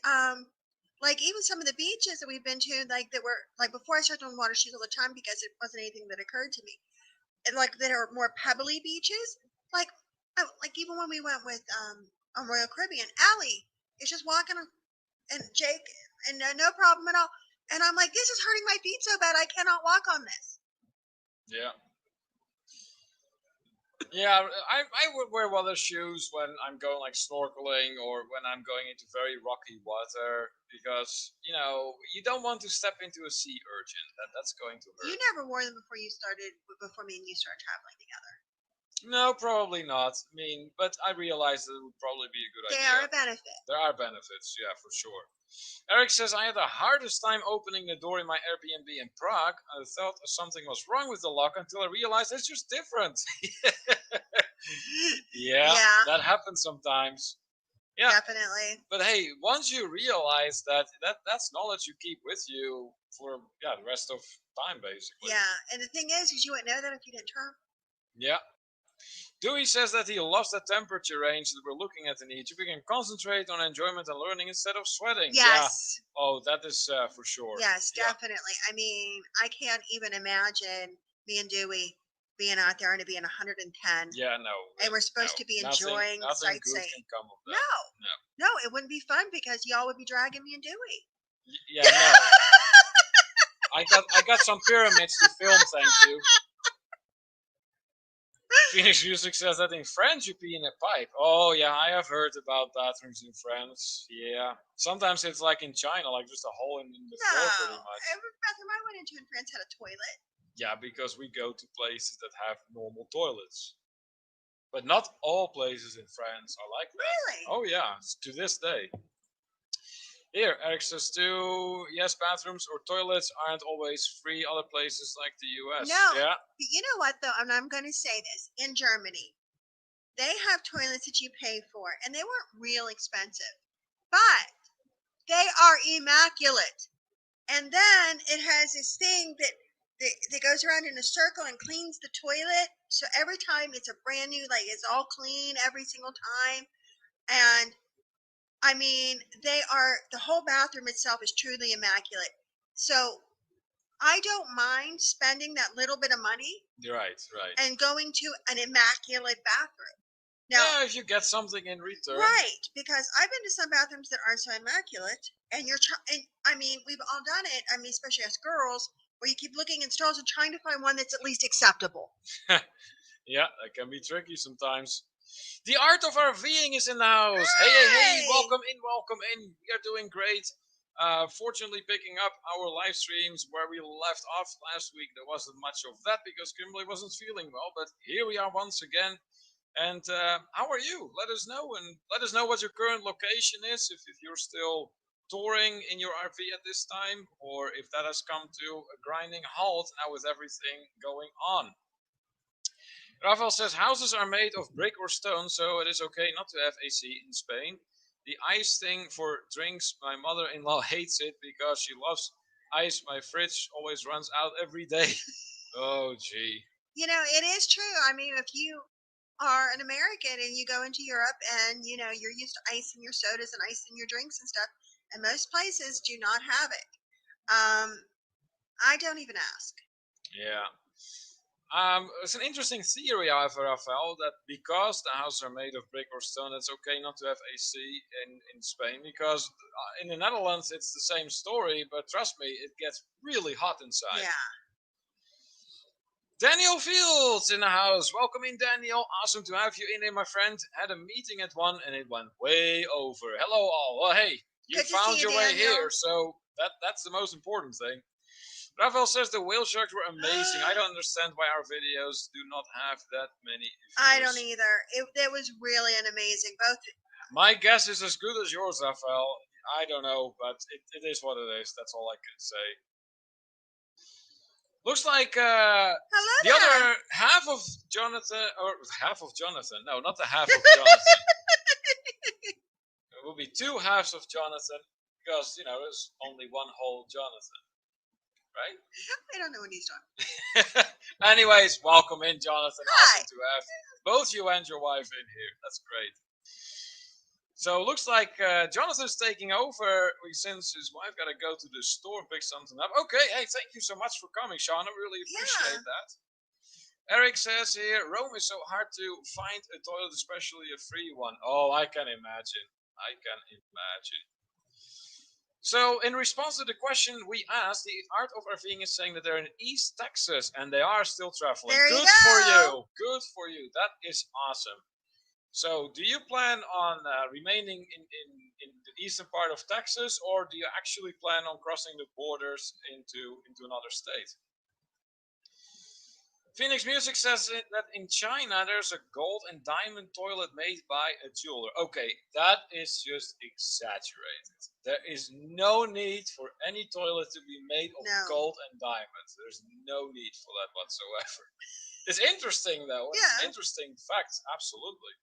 like even some of the beaches that we've been to, like that were like before I started doing water shoes all the time because it wasn't anything that occurred to me. And like that are more pebbly beaches, like like even when we went with on Royal Caribbean, Allie is just walking and Jake and no problem at all. And I'm like, this is hurting my feet so bad I cannot walk on this. Yeah. Yeah, I would wear water shoes when I'm going like snorkeling or when I'm going into very rocky water because you don't want to step into a sea urchin. That's going to hurt. You never wore them before me and you started traveling together. No, probably not. I mean, but I realized that it would probably be a good idea. They are a benefit. There are benefits, yeah, for sure. Eric says, I had the hardest time opening the door in my Airbnb in Prague. I thought something was wrong with the lock until I realized it's just different. Yeah, that happens sometimes. Yeah, definitely. But hey, once you realize that's knowledge you keep with you for the rest of time, basically. Yeah, and the thing is you wouldn't know that if you didn't try. Yeah. Dewey says that he loves the temperature range that we're looking at in Egypt. We can concentrate on enjoyment and learning instead of sweating. Yes. Yeah. Oh, that is for sure. Yes, definitely. I mean, I can't even imagine me and Dewey being out there and it being 110. Yeah, no. And we're supposed to be enjoying nothing sightseeing. Good can come of that. No, it wouldn't be fun because y'all would be dragging me and Dewey. Yeah, no. I got some pyramids to film, thank you. Phoenix Music says that in France you pee in a pipe. Oh yeah, I have heard about bathrooms in France. Yeah, sometimes it's like in China, like just a hole in the floor, pretty much. Every bathroom I went into in France had a toilet. Yeah, because we go to places that have normal toilets, but not all places in France are like that. Really? Oh yeah, to this day. Here, Eric says too, yes, bathrooms or toilets aren't always free. Other places like the US. No. Yeah. But you know what, though? And I'm going to say this. In Germany, they have toilets that you pay for, and they weren't real expensive. But they are immaculate. And then it has this thing that goes around in a circle and cleans the toilet. So every time it's a brand new, like it's all clean every single time. And I mean, the whole bathroom itself is truly immaculate. So I don't mind spending that little bit of money. Right. And going to an immaculate bathroom. Now, yeah, if you get something in return. Right, because I've been to some bathrooms that aren't so immaculate, and I mean, we've all done it. I mean, especially as girls, where you keep looking in stalls and trying to find one that's at least acceptable. Yeah, that can be tricky sometimes. The art of RVing is in the house. Hey, welcome in. We are doing great. Fortunately, picking up our live streams where we left off last week. There wasn't much of that because Kimberly wasn't feeling well, but here we are once again. And how are you? Let us know, and let us know what your current location is. If you're still touring in your RV at this time, or if that has come to a grinding halt now with everything going on. Rafael says houses are made of brick or stone, so it is okay not to have AC in Spain. The ice thing for drinks, my mother-in-law hates it because she loves ice. My fridge always runs out every day. Oh, gee. It is true. I mean, if you are an American and you go into Europe and, you're used to ice in your sodas and ice in your drinks and stuff, and most places do not have it. I don't even ask. Yeah. It's an interesting theory, however, Rafael, that because the houses are made of brick or stone, it's okay not to have AC in Spain. Because in the Netherlands, it's the same story, but trust me, it gets really hot inside. Yeah. Daniel Fields in the house. Welcome in, Daniel. Awesome to have you in here, my friend. Had a meeting at 1 and it went way over. Hello, all. Well, hey, you found your way here, so that's the most important thing. Rafael says the whale sharks were amazing. I don't understand why our videos do not have that many views. I don't either. It was really an amazing. Both. My guess is as good as yours, Rafael. I don't know, but it is what it is. That's all I can say. Looks like the other half of Jonathan, or half of Jonathan. No, not the half of Jonathan. It will be two halves of Jonathan because, there's only one whole Jonathan. Right? I don't know what he's talking. Anyways, welcome in, Jonathan. Hi. Awesome to have both you and your wife in here. That's great. So looks like Jonathan's taking over since his wife got to go to the store and pick something up. Okay, hey, thank you so much for coming, Sean. I really appreciate that. Eric says here, Rome is so hard to find a toilet, especially a free one. Oh, I can imagine. I can imagine. So, in response to the question we asked, the Art of RVing is saying that they're in East Texas and they are still traveling. Good for you. Good for you. That is awesome. So, do you plan on remaining in the eastern part of Texas, or do you actually plan on crossing the borders into another state? Phoenix Music says that in China there's a gold and diamond toilet made by a jeweler. Okay, that is just exaggerated. There is no need for any toilet to be made of gold and diamonds. There's no need for that whatsoever. It's interesting though. It's an interesting fact, absolutely.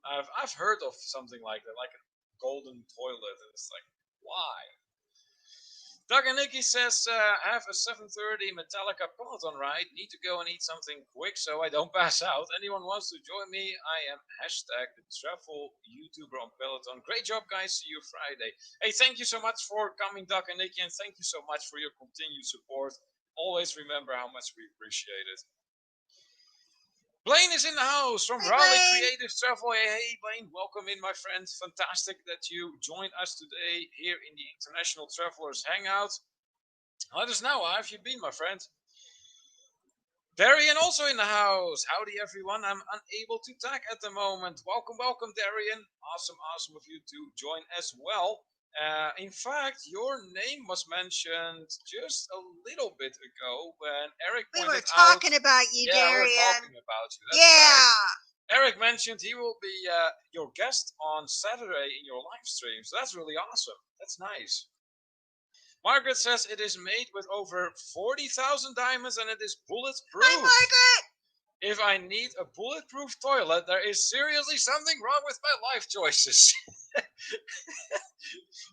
I've heard of something like that, like a golden toilet, and it's like, why? Doug and Nikki says, I have a 7:30 Metallica Peloton ride. Need to go and eat something quick so I don't pass out. Anyone wants to join me? I am hashtag the travel YouTuber on Peloton. Great job, guys. See you Friday. Hey, thank you so much for coming, Doug and Nikki, and thank you so much for your continued support. Always remember how much we appreciate it. Blaine is in the house from Raleigh Creative Travel. Hey, Blaine, welcome in, my friend. Fantastic that you joined us today here in the International Travelers Hangout. Let us know, how have you been, my friend? Darian also in the house. Howdy, everyone. I'm unable to tag at the moment. Welcome, Darian. Awesome of you to join as well. In fact, your name was mentioned just a little bit ago when Eric pointed out. We were talking about you, Darian. We were talking about you. That's right. Eric mentioned he will be your guest on Saturday in your live stream. So that's really awesome. That's nice. Margaret says it is made with over 40,000 diamonds and it is bulletproof. Hi, Margaret. If I need a bulletproof toilet, there is seriously something wrong with my life choices.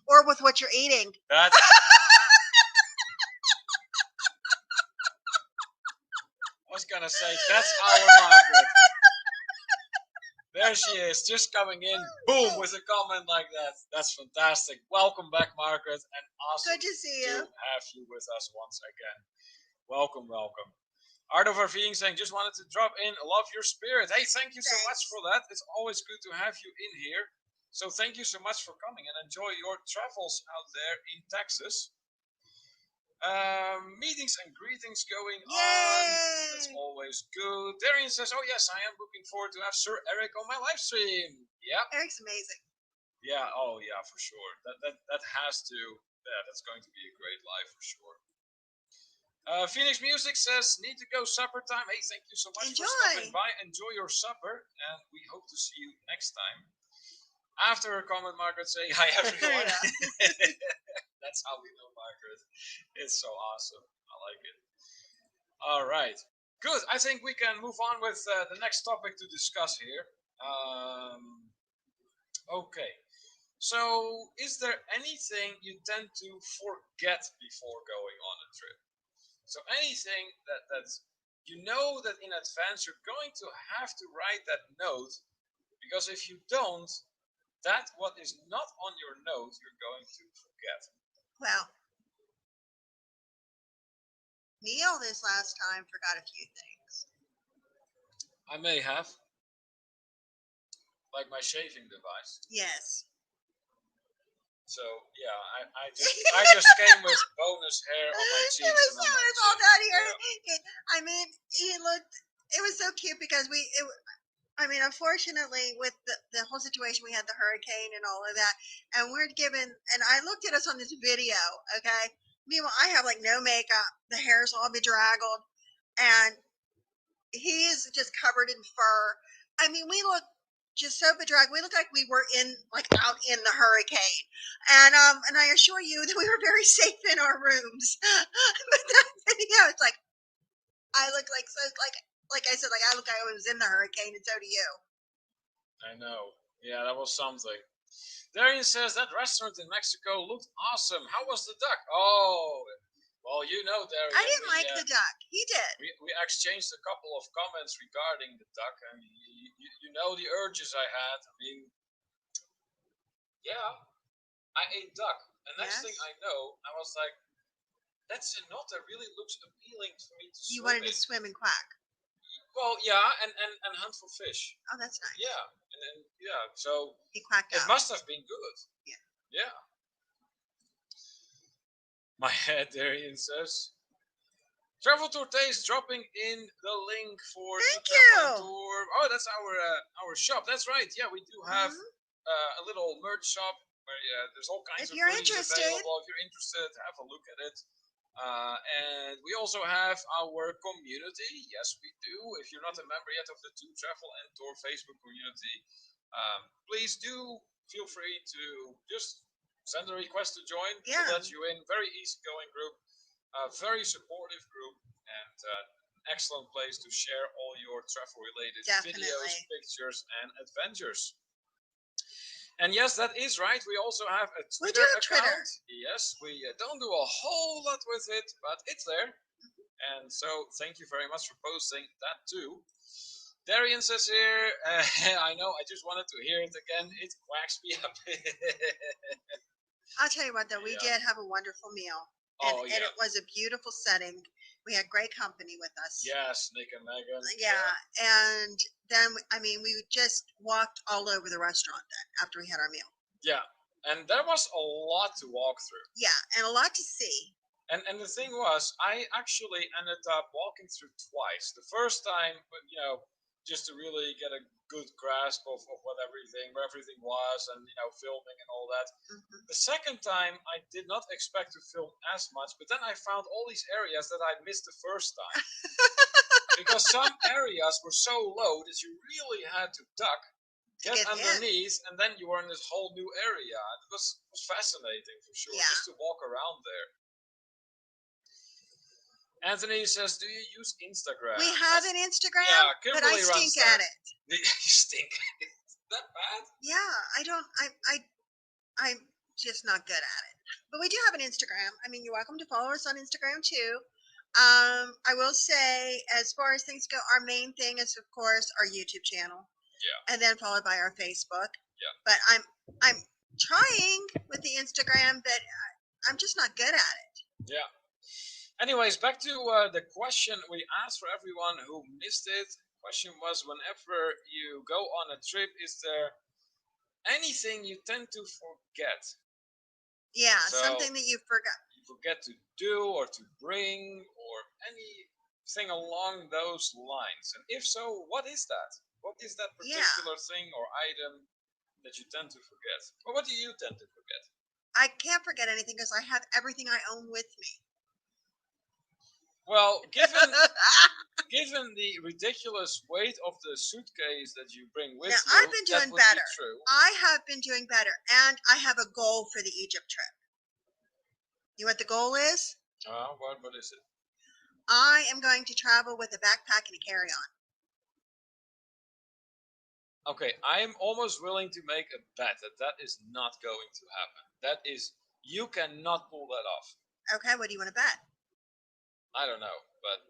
Or with what you're eating. That's... I was going to say, that's our Margaret. There she is, just coming in, boom, with a comment like that. That's fantastic. Welcome back, Margaret, and awesome to see you. To have you with us once again. Welcome. Art of RVing saying, just wanted to drop in, love your spirit. Hey, thank you so much for that. It's always good to have you in here. So thank you so much for coming and enjoy your travels out there in Texas. Meetings and greetings going on. That's always good. Darian says, oh yes, I am looking forward to have Sir Eric on my live stream. Yeah. Eric's amazing. Yeah, oh yeah, for sure. That has to, that's going to be a great live for sure. Phoenix Music says, need to go supper time. Hey, thank you so much for stopping by. Enjoy your supper, and we hope to see you next time. After her comment, Margaret saying, hi, everyone. That's how we know Margaret. It's so awesome. I like it. All right. Good. I think we can move on with the next topic to discuss here. Okay. So, is there anything you tend to forget before going on a trip? So anything that's you know that in advance you're going to have to write that note, because if you don't, that what is not on your note you're going to forget. Well, Neil this last time forgot a few things. I may have, like my shaving device. Yes. So yeah, I just came with bonus hair on my cheeks. It was all down here. Yeah. I mean, he looked. It was so cute because unfortunately, with the whole situation, we had the hurricane and all of that, and we're given. And I looked at us on this video. Okay. Meanwhile, I have like no makeup. The hair's all bedraggled, and he is just covered in fur. I mean, we look just so bedraggled. We look like we were out in the hurricane, and I assure you that we were very safe in our rooms. But that video, it's like I look like I said, like I look like I was in the hurricane, and so do you. I know. Yeah, that was something. Darian says that restaurant in Mexico looked awesome. How was the duck? Oh, well, you know, Darian. I didn't like the duck. He did. We exchanged a couple of comments regarding the duck. I mean, you know the urges I had. I mean, yeah, I ate duck. And next thing I know, I was like, that's a knot that really looks appealing for me to swim in. You wanted to swim and quack. Well, yeah, and hunt for fish. Oh, that's nice. Yeah, and yeah, so he quacked it out. Must have been good. Yeah. Yeah. My head, Darian says. Travel Tour Taste dropping in the link for Thank the you. tour. Oh, that's our shop. That's right. Yeah, we do have a little merch shop where there's all kinds of goodies available. If you're interested, have a look at it. And we also have our community. Yes, we do. If you're not a member yet of the To Travel and Tour Facebook community, please do feel free to just send a request to join. Yeah. We'll let you in. Very easygoing group. A very supportive group, and an excellent place to share all your travel-related videos, pictures, and adventures. And yes, that is right. We also have a Twitter account. Yes, we don't do a whole lot with it, but it's there. And so thank you very much for posting that too. Darian says here, I know, I just wanted to hear it again. It quacks me up. I'll tell you what, though, we did have a wonderful meal. And it was a beautiful setting. We had great company with us. Yes, Nick and Megan. Yeah, and then, we just walked all over the restaurant then after we had our meal. Yeah, and there was a lot to walk through. Yeah, and a lot to see. And the thing was, I actually ended up walking through twice. The first time, just to really get a good grasp of where everything was, and filming and all that. The second time I did not expect to film as much, but then I found all these areas that I missed the first time. Because some areas were so low that you really had to duck, get underneath, and then you were in this whole new area. It was fascinating for sure, just to walk around there. Anthony says, do you use Instagram? We have an Instagram, but I stink at it. You stink at it? That bad? Yeah, I'm just not good at it. But we do have an Instagram. You're welcome to follow us on Instagram too. I will say, as far as things go, our main thing is, of course, our YouTube channel. Yeah. And then followed by our Facebook. Yeah. But I'm trying with the Instagram, but I'm just not good at it. Yeah. Anyways, back to the question we asked for everyone who missed it. The question was, whenever you go on a trip, is there anything you tend to forget? Yeah, something that you forgot. You forget to do or to bring or anything along those lines. And if so, what is that? What is that particular thing or item that you tend to forget? Or what do you tend to forget? I can't forget anything because I have everything I own with me. Well, given the ridiculous weight of the suitcase that you bring with Now, you, I've been that doing would better. be true. I have been doing better, and I have a goal for the Egypt trip. You know what the goal is? What is it? I am going to travel with a backpack and a carry-on. Okay, I am almost willing to make a bet that is not going to happen. That is, you cannot pull that off. Okay, what do you want to bet? I don't know, but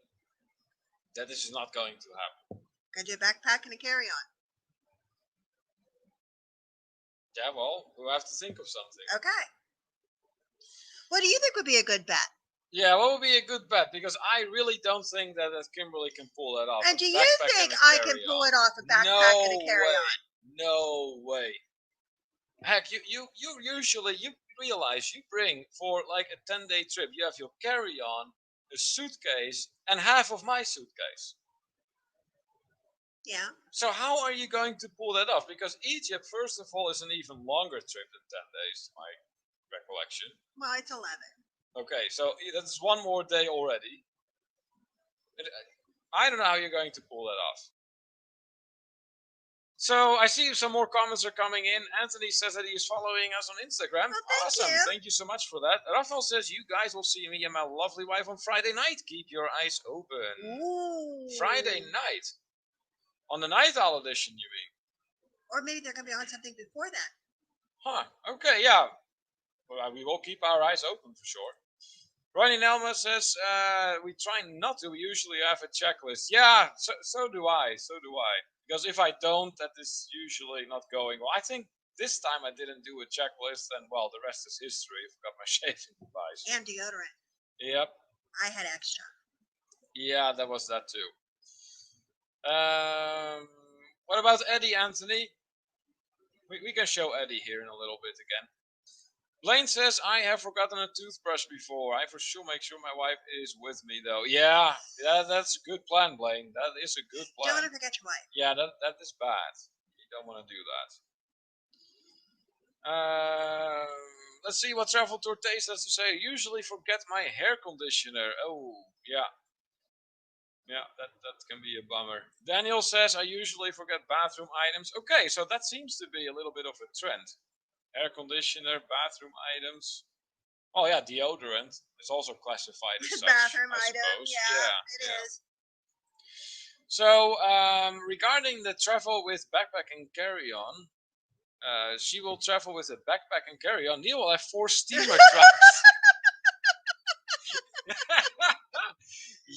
that is not going to happen. Gonna do a backpack and a carry-on. Yeah, well, we'll have to think of something. Okay. What do you think would be a good bet? Yeah, what would be a good bet? Because I really don't think that Kimberly can pull that off. And do you think I can pull it off, a backpack and a carry-on? No way. Heck, you usually, you realize you bring for like a 10-day trip, you have your carry-on, a suitcase, and half of my suitcase. Yeah. So how are you going to pull that off? Because Egypt, first of all, is an even longer trip than 10 days, my recollection. Well, it's 11. Okay, so that's one more day already. I don't know how you're going to pull that off. So I see some more comments are coming in. Anthony says that he is following us on Instagram. Oh, awesome. Thank you so much for that. Rafael says you guys will see me and my lovely wife on Friday night. Keep your eyes open. Ooh. Friday night. On the Night Owl edition, you mean? Or maybe they're going to be on something before that. Huh. Okay, yeah. Well, we will keep our eyes open for sure. Ronnie Nelma says, we try not to. We usually have a checklist. Yeah, so do I. So do I. Because if I don't, that is usually not going well. I think this time I didn't do a checklist, and well, the rest is history. I forgot my shaving device. And deodorant. Yep. I had extra. Yeah, that was that too. What about Eddie, Anthony? We can show Eddie here in a little bit again. Blaine says, I have forgotten a toothbrush before. I for sure make sure my wife is with me, though. Yeah, that's a good plan, Blaine. That is a good plan. Don't want to forget your wife. Yeah, that is bad. You don't want to do that. Let's see what Travel Tour Taste has to say. Usually forget my hair conditioner. Oh, yeah. Yeah, that can be a bummer. Daniel says, I usually forget bathroom items. Okay, so that seems to be a little bit of a trend. Air conditioner, bathroom items. Oh yeah, deodorant is also classified as such. Bathroom item, yeah, it is. So regarding the travel with backpack and carry-on, she will travel with a backpack and carry-on. Neil will have 4 steamer trucks.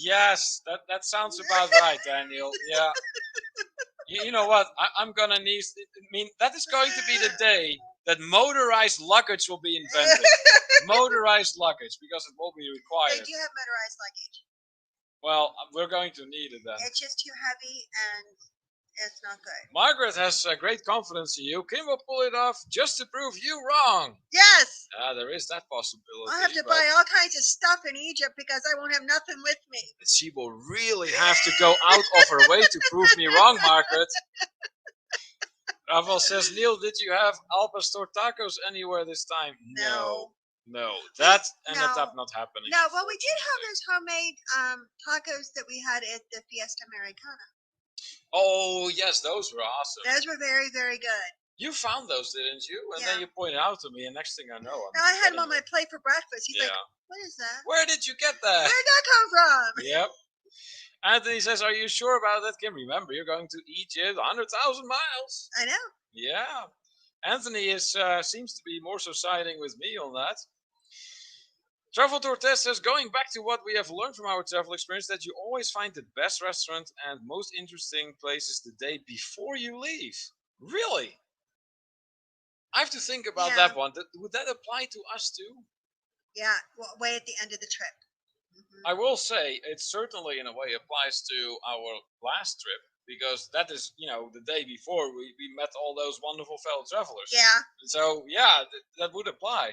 Yes, that sounds about right, Daniel. Yeah. You know what? I'm gonna need. I mean, that is going to be the day that motorized luggage will be invented. Motorized luggage, because it will be required. They do have motorized luggage. Well, we're going to need it then. It's just too heavy and it's not good. Margaret has great confidence in you. Kim will pull it off just to prove you wrong. Yes. There is that possibility. I'll have to buy all kinds of stuff in Egypt because I won't have nothing with me. She will really have to go out of her way to prove me wrong, Margaret. Rafael says, Neil, did you have al pastor tacos anywhere this time? No. That ended up not happening. No, well, we did have those homemade tacos that we had at the Fiesta Americana. Oh, yes, those were awesome. Those were very, very good. You found those, didn't you? And then you pointed out to me, and next thing I know, I had them on my plate for breakfast. He's like, what is that? Where did you get that? Where did that come from? Yep. Anthony says, are you sure about that, Kim? Remember, you're going to Egypt 100,000 miles. I know. Yeah. Anthony seems to be more so siding with me on that. Travel Tour Test says, going back to what we have learned from our travel experience, that you always find the best restaurant and most interesting places the day before you leave. Really? I have to think about that one. Would that apply to us too? Yeah, well, way at the end of the trip. Mm-hmm. I will say it certainly in a way applies to our last trip, because that is, the day before we met all those wonderful fellow travelers. Yeah. So, yeah, that would apply.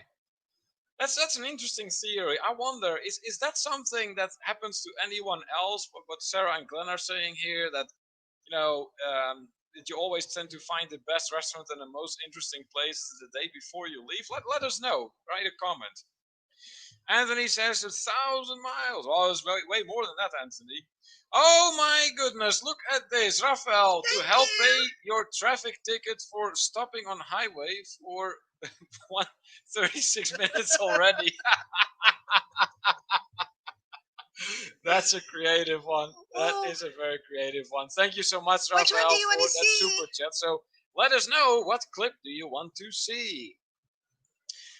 That's an interesting theory. I wonder, is that something that happens to anyone else? What Sarah and Glenn are saying here, that, that you always tend to find the best restaurant and the most interesting places the day before you leave? Let us know. Write a comment. Anthony says 1,000 miles. Well, it's way more than that, Anthony. Oh my goodness, look at this. Raphael, to Thank help you. pay your traffic ticket for stopping on highway for 36 minutes already. That's a creative one. That is a very creative one. Thank you so much, Raphael, Which one do you for want to that see? super chat. So let us know, what clip do you want to see?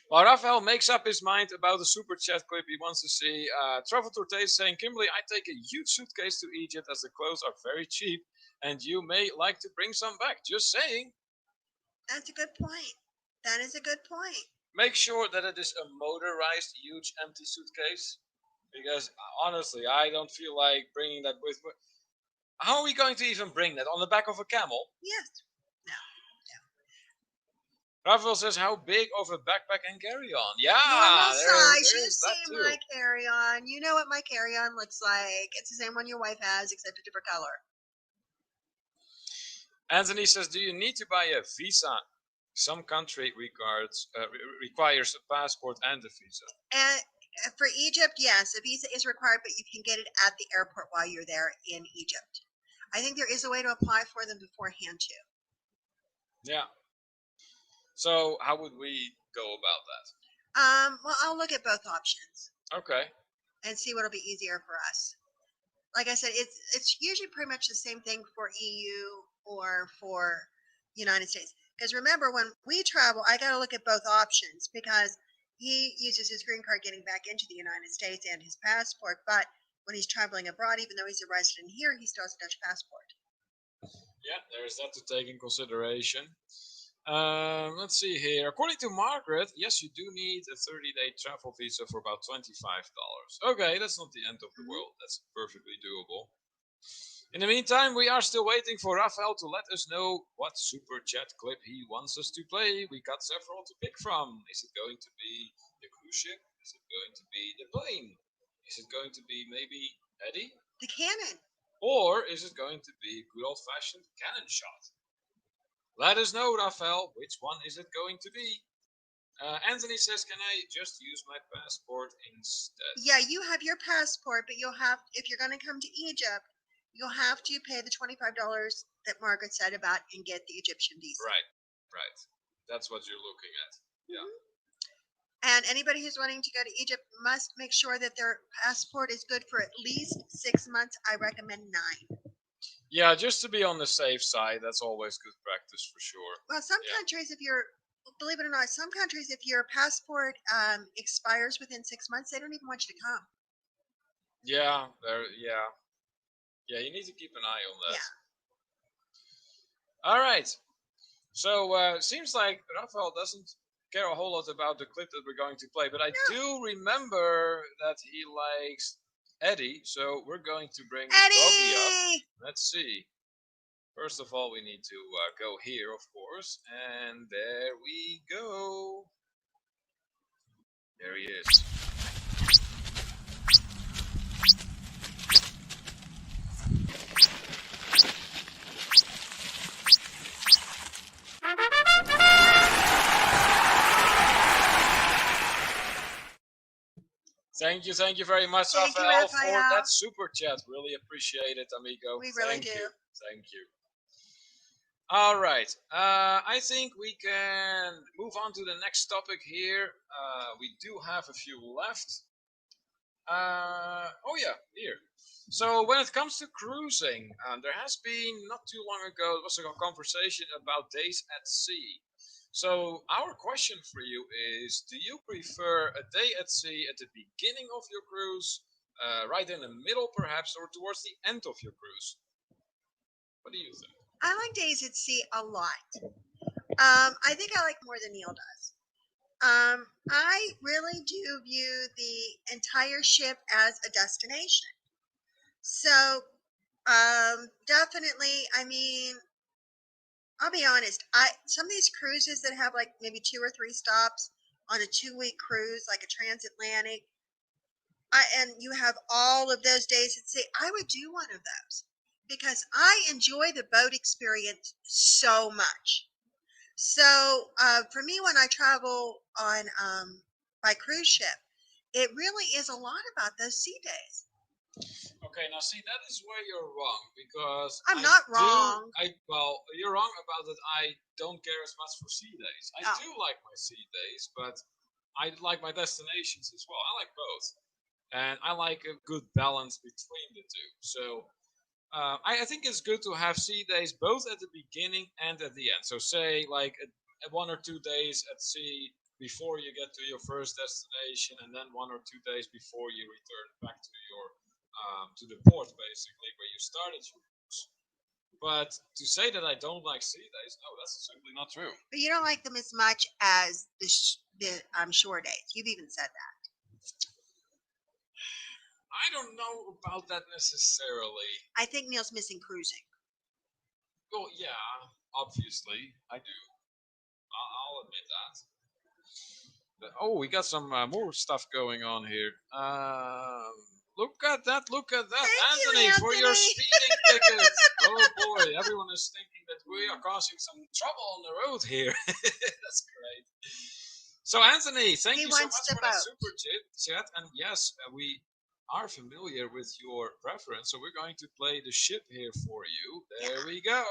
While Raphael makes up his mind about the super chat clip he wants to see, Travel Torte is saying, Kimberly, I take a huge suitcase to Egypt as the clothes are very cheap and you may like to bring some back. Just saying. That's a good point. That is a good point. Make sure that it is a motorized, huge, empty suitcase. Because honestly, I don't feel like bringing that with me. How are we going to even bring that? On the back of a camel? Yes. No. Raphael says, how big of a backpack and carry-on? Yeah, Normal size. there You've is that seen too. my carry-on. You know what my carry-on looks like. It's the same one your wife has, except a different color. Anthony says, do you need to buy a visa? Some country requires a passport and a visa. And for Egypt, yes, a visa is required, but you can get it at the airport while you're there in Egypt. I think there is a way to apply for them beforehand too. Yeah. So how would we go about that? Well, I'll look at both options. Okay. And see what'll be easier for us. Like I said, it's usually pretty much the same thing for EU or for United States. Because remember, when we travel, I got to look at both options because he uses his green card getting back into the United States and his passport. But when he's traveling abroad, even though he's a resident here, he still has a Dutch passport. Yeah, there's that to take in consideration. Let's see here. According to Margaret, yes, you do need a 30-day travel visa for about $25. Okay, that's not the end of the world. That's perfectly doable. In the meantime, we are still waiting for Raphael to let us know what super chat clip he wants us to play. We got several to pick from. Is it going to be the cruise ship? Is it going to be the plane? Is it going to be maybe Eddie? The cannon. Or is it going to be a good old-fashioned cannon shot? Let us know, Raphael, which one is it going to be? Anthony says, can I just use my passport instead? Yeah, you have your passport, but you'll have, if you're going to come to Egypt, you'll have to pay the $25 that Margaret said about and get the Egyptian visa. Right. That's what you're looking at. Yeah. And anybody who's wanting to go to Egypt must make sure that their passport is good for at least 6 months. I recommend 9. Yeah, just to be on the safe side, that's always good practice for sure. Well, some countries, believe it or not, some countries, if your passport expires within 6 months, they don't even want you to come. Yeah, you need to keep an eye on that. Yeah. All right. So seems like Raphael doesn't care a whole lot about the clip that we're going to play, but I do remember that he likes Eddie, so we're going to bring Doggy up. Let's see. First of all, we need to go here, of course, and there we go. There he is. Thank you very much, Raphael, for that super chat. Really appreciate it, amigo. We really do. Thank you. All right. I think we can move on to the next topic here. We do have a few left. Here. So when it comes to cruising, there has been not too long ago, there was a conversation about days at sea. So our question for you is, do you prefer a day at sea at the beginning of your cruise, right in the middle perhaps, or towards the end of your cruise? What do you think? I like days at sea a lot. I think I like more than Neil does. I really do view the entire ship as a destination. So definitely, I mean, I'll be honest. Some of these cruises that have like maybe 2 or 3 stops on a 2-week cruise, like a transatlantic, and you have all of those days at sea, I would do one of those because I enjoy the boat experience so much. So for me, when I travel on by cruise ship, it really is a lot about those sea days. Okay, now see, that is where you're wrong, because I'm not wrong. Well, you're wrong about that. I don't care as much for sea days. I do like my sea days, but I like my destinations as well. I like both, and I like a good balance between the two. So I think it's good to have sea days both at the beginning and at the end. So say like a 1 or 2 days at sea before you get to your first destination, and then 1 or 2 days before you return back to your to the port, basically where you started your cruise. But to say that I don't like sea days, no, that's simply not true. But you don't like them as much as the shore days. You've even said that. I don't know about that necessarily. I think Neil's missing cruising. Well, yeah, obviously, I do. I'll admit that. Oh, we got some more stuff going on here. Look at that! Look at that, Anthony, for your speeding ticket. Oh boy, everyone is thinking that we are causing some trouble on the road here. That's great. So, Anthony, thank you so much for that super chat. And yes, we are familiar with your preference, so we're going to play the ship here for you. There we go.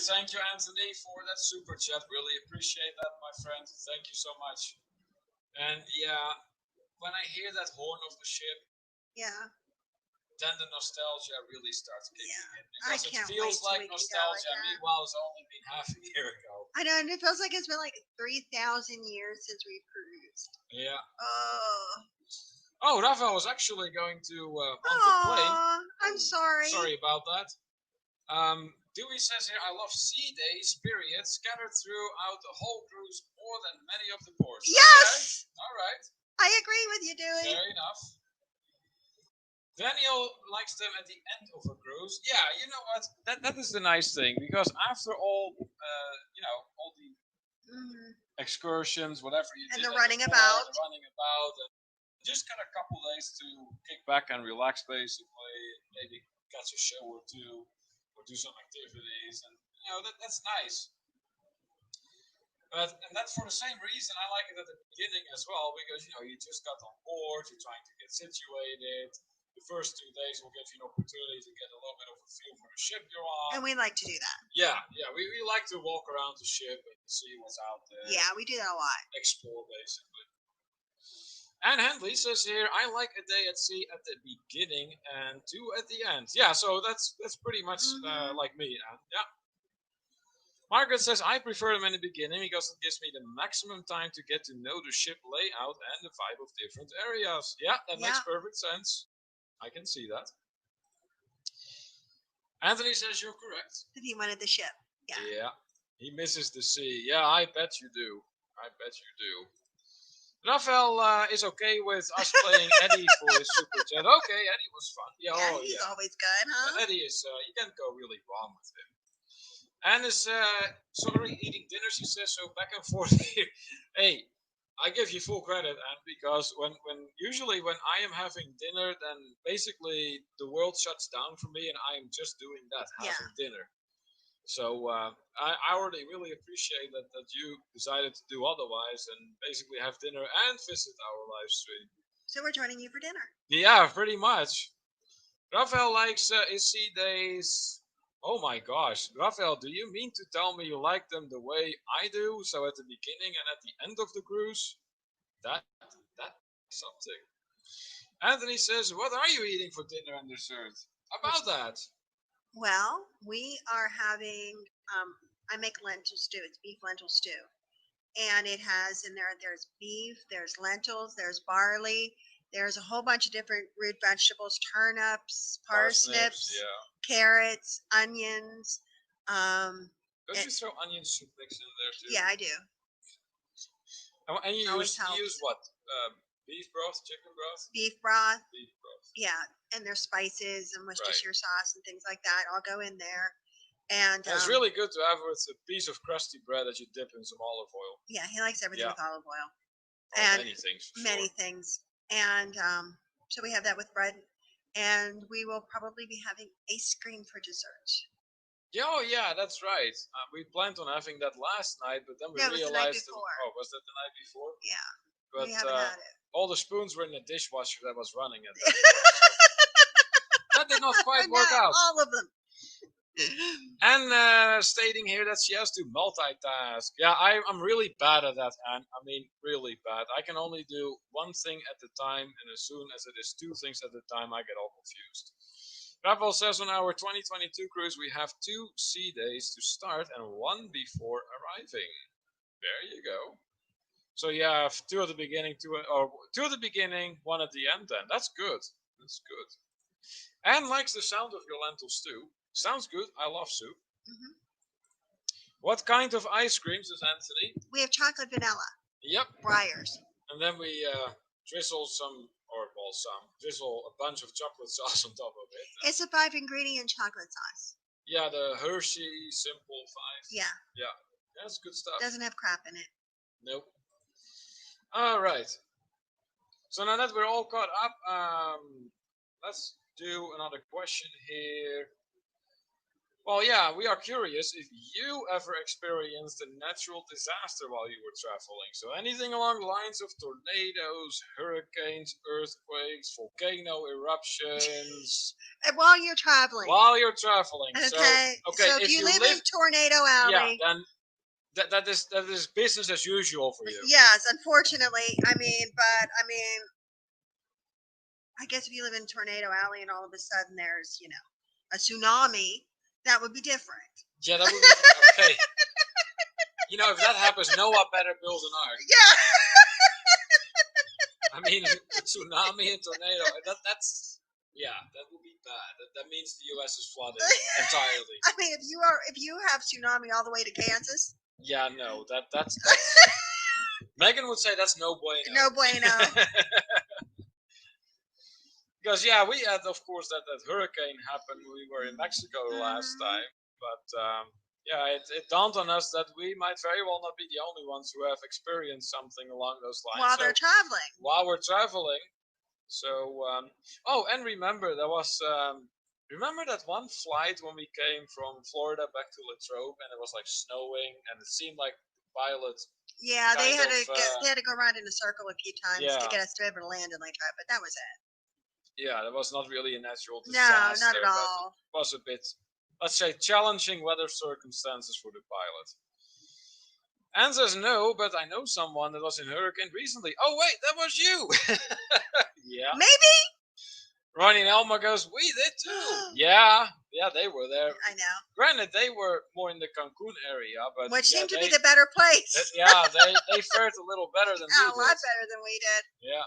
Thank you, Anthony, for that super chat. Really appreciate that, my friend. Thank you so much. And yeah, when I hear that horn of the ship, then the nostalgia really starts kicking in. Because it feels like nostalgia. Meanwhile, it's only been half a year ago. I know, and it feels like it's been like 3,000 years since we've cruised. Yeah. Oh, Rafael was actually going to on the plane. I'm sorry. Sorry about that. Dewey says here, I love sea days, period, scattered throughout the whole cruise more than many of the ports. Yes! Okay. All right. I agree with you, Dewey. Fair enough. Daniel likes them at the end of a cruise. Yeah, you know what? That is the nice thing, because after all, all the excursions, whatever you did, and the running about, and just got a couple days to kick back and relax, basically. Maybe catch a show or two, or do some activities, and that's nice. And that's for the same reason I like it at the beginning as well, because you just got on board, you're trying to get situated. The first 2 days will give you an opportunity to get a little bit of a feel for the ship you're on. And we like to do that. Yeah, we like to walk around the ship and see what's out there. Yeah, we do that a lot. Explore, basically. And Handley says here, I like a day at sea at the beginning and 2 at the end. Yeah, so that's pretty much like me. Yeah. Margaret says, I prefer them in the beginning because it gives me the maximum time to get to know the ship layout and the vibe of different areas. Yeah, that makes perfect sense. I can see that. Anthony says you're correct. That he wanted the ship. Yeah. Yeah. He misses the sea. Yeah, I bet you do. Rafael is okay with us playing Eddie for his super chat. Okay, Eddie was fun. Yeah, he's always good, huh? Eddie is, you can't go really wrong with him. And is sorry eating dinner, she says, so back and forth here. Hey, I give you full credit, and because usually when I am having dinner, then basically the world shuts down for me, and I am just doing that, having dinner. So I already really appreciate that you decided to do otherwise and basically have dinner and visit our live stream. So we're joining you for dinner. Yeah, pretty much. Rafael likes his sea days. Oh my gosh, Rafael, do you mean to tell me you like them the way I do? So at the beginning and at the end of the cruise? That's something. Anthony says, what are you eating for dinner and dessert? About that. Well, we are having, I make lentil stew. It's beef lentil stew. And it has in there, there's beef, there's lentils, there's barley. There's a whole bunch of different root vegetables, turnips, parsnips, carrots, onions. Don't you throw onion soup mix in there too? Yeah, I do. And you use what? Beef broth, chicken broth? Beef broth. Beef broth. Yeah, and there's spices and Worcestershire sauce and things like that all go in there. And it's really good to have with a piece of crusty bread that you dip in some olive oil. Yeah, he likes everything with olive oil. And many things. Many things. And so we have that with bread. and we will probably be having ice cream for dessert. Oh yeah, that's right. We planned on having that last night, but then we No, it was the night realized. before. Oh, was that the night before? Yeah, But we haven't had it. all the spoons were in the dishwasher that was running at that point. So that did not quite work out. All of them. And stating here that she has to multitask. Yeah, I'm really bad at that, Anne. I mean, really bad. I can only do one thing at a time, and as soon as it is two things at a time, I get all confused. Ravel says on our 2022 cruise we have 2 sea days to start and 1 before arriving. There you go. So you have 2 at the beginning, 2 at the beginning, 1 at the end. Then that's good. That's good. Anne likes the sound of your lentil stew. Sounds good. I love soup. Mm-hmm. What kind of ice creams is Anthony? We have chocolate vanilla. Yep. Briars. And then we drizzle drizzle a bunch of chocolate sauce on top of it. It's a 5-ingredient chocolate sauce. Yeah, the Hershey Simple 5. Yeah. Yeah, that's good stuff. Doesn't have crap in it. Nope. All right. So now that we're all caught up, let's do another question here. Well, yeah, we are curious if you ever experienced a natural disaster while you were traveling. So anything along the lines of tornadoes, hurricanes, earthquakes, volcano eruptions. And while you're traveling. While you're traveling. Okay. So if you live in Tornado Alley. Yeah, then that is business as usual for you. Yes, unfortunately. I guess if you live in Tornado Alley and all of a sudden there's, a tsunami, that would be different. Yeah, that would be okay. If that happens, Noah better build an ark. Yeah. I mean, tsunami and tornado. That would be bad. That means the U.S. is flooded entirely. I mean, if you have tsunami all the way to Kansas. Yeah, no, that's Megan would say that's no bueno. No bueno. Because we had, of course, that hurricane happened when we were in Mexico last time. But it dawned on us that we might very well not be the only ones who have experienced something along those lines. While they're traveling. While we're traveling. So, and remember, there was, remember that one flight when we came from Florida back to Latrobe and it was like snowing and it seemed like the pilot. Yeah, they had to go around in a circle a few times to get us to be able to land in Latrobe, but that was it. Yeah, that was not really a natural disaster. No, not at all. It was a bit, let's say, challenging weather circumstances for the pilot. Anne says no, but I know someone that was in hurricane recently. Oh wait, that was you. Yeah. Maybe. Ronnie and Elma goes, we did too. Yeah, they were there. I know. Granted, they were more in the Cancun area, but which seemed to be the better place. They fared a little better than we did. A lot better than we did. Yeah.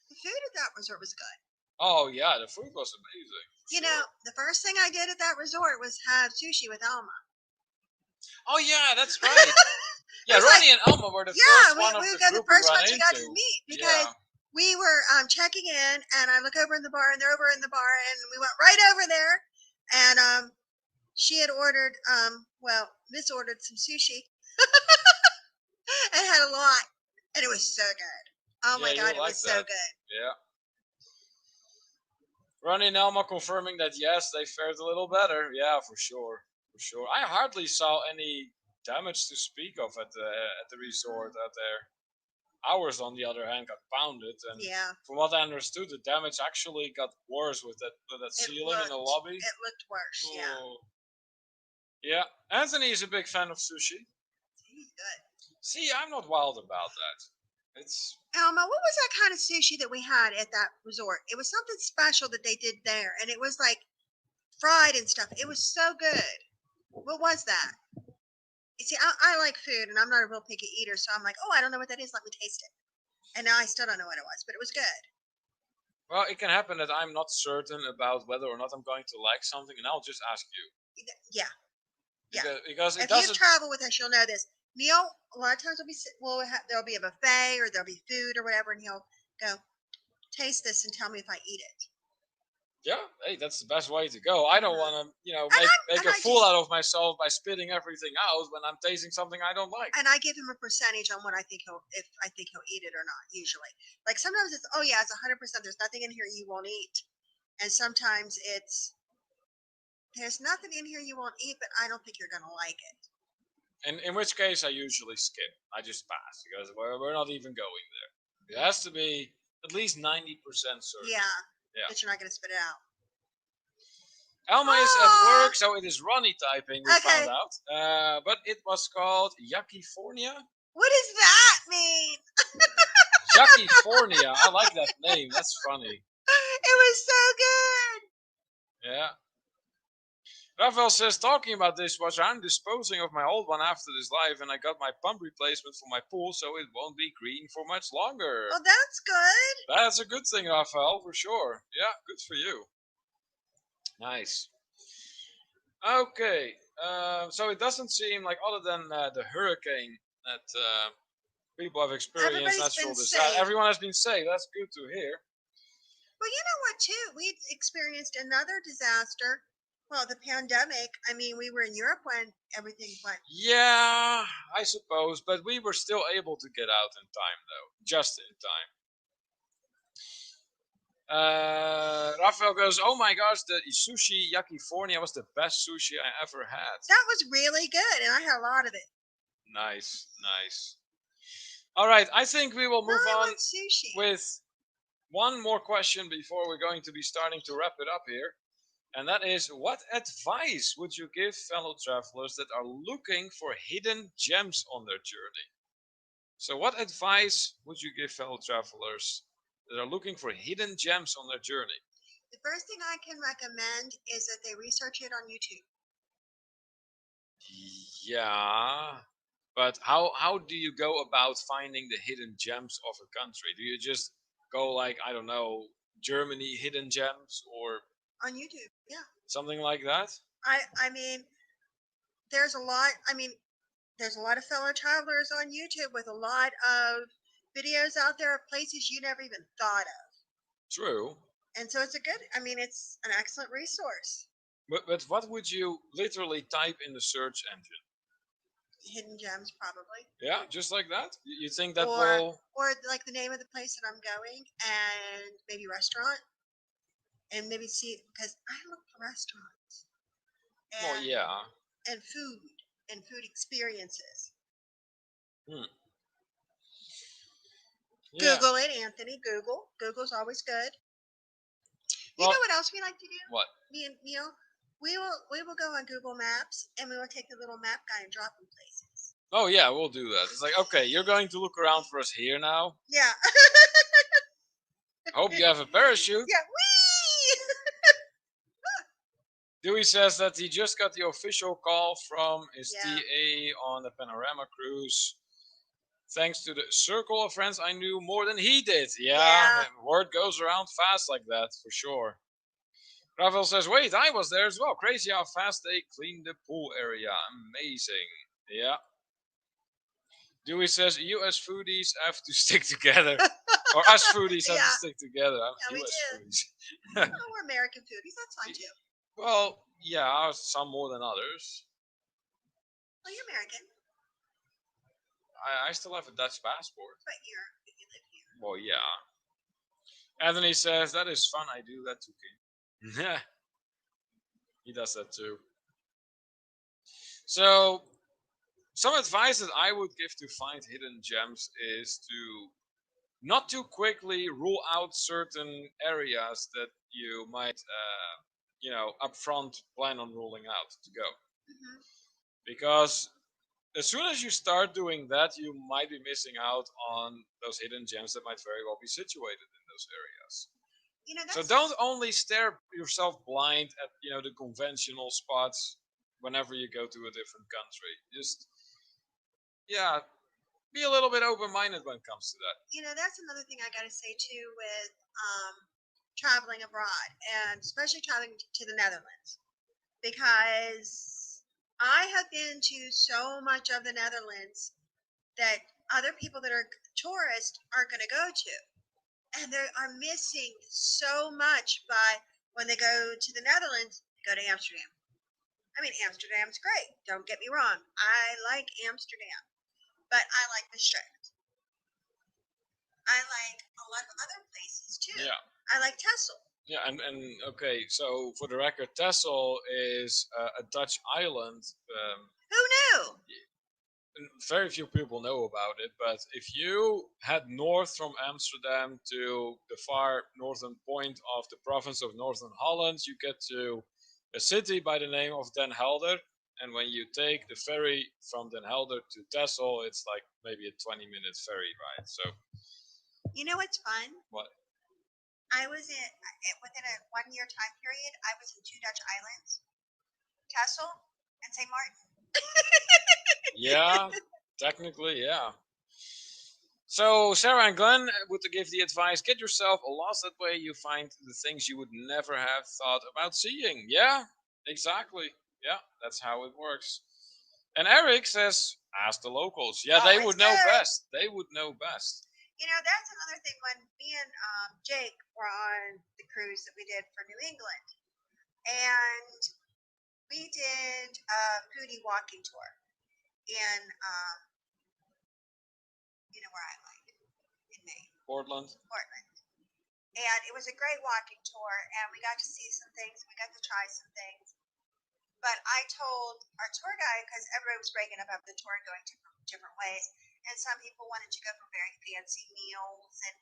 The food at that resort was good. Oh yeah, the food was amazing. The first thing I did at that resort was have sushi with Elma. Oh yeah, that's right. Yeah, Ronnie and Elma were the first one of the group the first ones we got to meet because we were checking in, and I look over in the bar, and they're over in the bar, and we went right over there, and she had ordered misordered some sushi, and had a lot, and it was so good. Oh my God, it was so good. Yeah. Ronnie and Elma confirming that yes, they fared a little better. Yeah, for sure. I hardly saw any damage to speak of at the resort out there. Ours, on the other hand, got pounded, and from what I understood, the damage actually got worse with that ceiling in the lobby. It looked worse. Yeah. Anthony is a big fan of sushi. He's good. See, I'm not wild about that. Elma, what was that kind of sushi that we had at that resort? It was something special that they did there, and it was like fried and stuff. It was so good. What was that? You see, I like food, and I'm not a real picky eater, so I'm like, oh, I don't know what that is. Let me taste it. And now I still don't know what it was, but it was good. Well, it can happen that I'm not certain about whether or not I'm going to like something, and I'll just ask you. Yeah. Because if you travel with us, you'll know this. Neil, a lot of times there'll be a buffet or there'll be food or whatever, and he'll go, taste this and tell me if I eat it. Yeah, hey, that's the best way to go. I don't want to, make a fool out of myself by spitting everything out when I'm tasting something I don't like. And I give him a percentage on what I think he'll eat it or not. Usually, like sometimes it's 100%. There's nothing in here you won't eat, And sometimes there's nothing in here you won't eat, but I don't think you're going to like it. In which case, I usually skip. I just pass because we're not even going there. It has to be at least 90% certain. Yeah. That you're not going to spit it out. Elma is at work, so it is Ronnie typing, we found out. But it was called Yuckifornia. What does that mean? Yuckifornia. I like that name. That's funny. It was so good. Yeah. Rafael says, talking about dishwasher, I'm disposing of my old one after this live, and I got my pump replacement for my pool, so it won't be green for much longer. Oh, that's good. That's a good thing, Rafael, for sure. Yeah, good for you. Nice. Okay, so it doesn't seem like, other than the hurricane that people have experienced, natural disaster, everyone has been safe. That's good to hear. Well, you know what, too? We experienced another disaster. Well, the pandemic. I mean, we were in Europe when everything went. Yeah, I suppose, but we were still able to get out in time, though. Just in time. Rafael goes, oh my gosh, the sushi Yuckifornia was the best sushi I ever had. That was really good, and I had a lot of it. Nice, nice. All right, I think we will move on with one more question before we're going to be starting to wrap it up here. And that is, what advice would you give fellow travelers that are looking for hidden gems on their journey? So what advice would you give fellow travelers that are looking for hidden gems on their journey? The first thing I can recommend is that they research it on YouTube. Yeah, but how do you go about finding the hidden gems of a country? Do you just go like, I don't know, Germany hidden gems, or on YouTube? Yeah, something like that? I mean, there's a lot. I mean, there's a lot of fellow travelers on YouTube with a lot of videos out there of places you never even thought of. True. And so it's it's an excellent resource. But what would you literally type in the search engine? Hidden gems, probably. Yeah, just like that? You think that will... Or like the name of the place that I'm going, and maybe restaurant. And maybe see, because I look for restaurants. Well, yeah. And food experiences. Yeah. Google it, Anthony. Google's always good. You know what else we like to do? What? Me and Neil, we will go on Google Maps, and we will take the little map guy and drop him places. Oh yeah, we'll do that. It's like, okay, you're going to look around for us here now. Yeah. Hope you have a parachute. Yeah. Whee! Dewey says that he just got the official call from his TA on the Panorama cruise. Thanks to the circle of friends I knew more than he did. Yeah. Word goes around fast like that, for sure. Rafael says, wait, I was there as well. Crazy how fast they cleaned the pool area. Amazing. Yeah. Dewey says, US foodies have to stick together. Or us foodies have to stick together. We US do. foodies. We're American foodies. That's fine, too. Well, yeah, some more than others. Well, you're American. I still have a Dutch passport. But you live here. Well, yeah. Anthony says, that is fun. I do that too, King. Yeah. He does that too. So, some advice that I would give to find hidden gems is to not too quickly rule out certain areas that you might, upfront plan on ruling out to go. Mm-hmm. Because as soon as you start doing that, you might be missing out on those hidden gems that might very well be situated in those areas. So don't only stare yourself blind at the conventional spots whenever you go to a different country. Just be a little bit open-minded when it comes to that. That's another thing I got to say too with traveling abroad, and especially traveling to the Netherlands, because I have been to so much of the Netherlands that other people that are tourists aren't going to go to. And they are missing so much by when they go to the Netherlands, they go to Amsterdam. I mean, Amsterdam's great. Don't get me wrong. I like Amsterdam. But I like Maastricht. I like a lot of other places too. Yeah. I like Texel. Yeah, and okay, so for the record, Texel is a Dutch island. Who knew? Very few people know about it, but if you head north from Amsterdam to the far northern point of the province of Northern Holland, you get to a city by the name of Den Helder. And when you take the ferry from Den Helder to Texel, it's like maybe a 20-minute ferry ride. So, You know what's fun? what? I was within a 1 year time period. I was in 2 Dutch islands, Texel and St. Martin. Yeah, technically, yeah. So Sarah and Glenn would give the advice: get yourself lost. That way, you find the things you would never have thought about seeing. Yeah, exactly. Yeah, that's how it works. And Eric says, ask the locals. Yeah, they would know best. They would know best. You know, that's another thing. When me and Jake were on the cruise that we did for New England, and we did a foodie walking tour in, you know where I like, in Maine. Portland. And it was a great walking tour, and we got to see some things, we got to try some things. But I told our tour guide, because everybody was breaking up the tour and going different ways, and some people wanted to go for very fancy meals and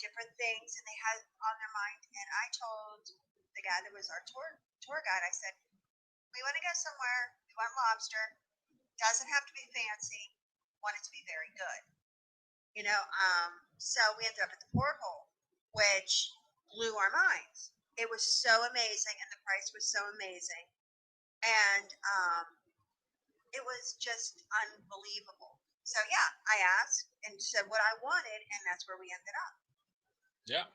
different things, and they had on their mind. And I told the guy that was our tour guide, I said, we want to go somewhere, we want lobster, doesn't have to be fancy, want it to be very good. You know, so we ended up at the porthole, which blew our minds. It was so amazing, and the price was so amazing, and it was just unbelievable. So yeah, I asked and said what I wanted, and that's where we ended up. Yeah.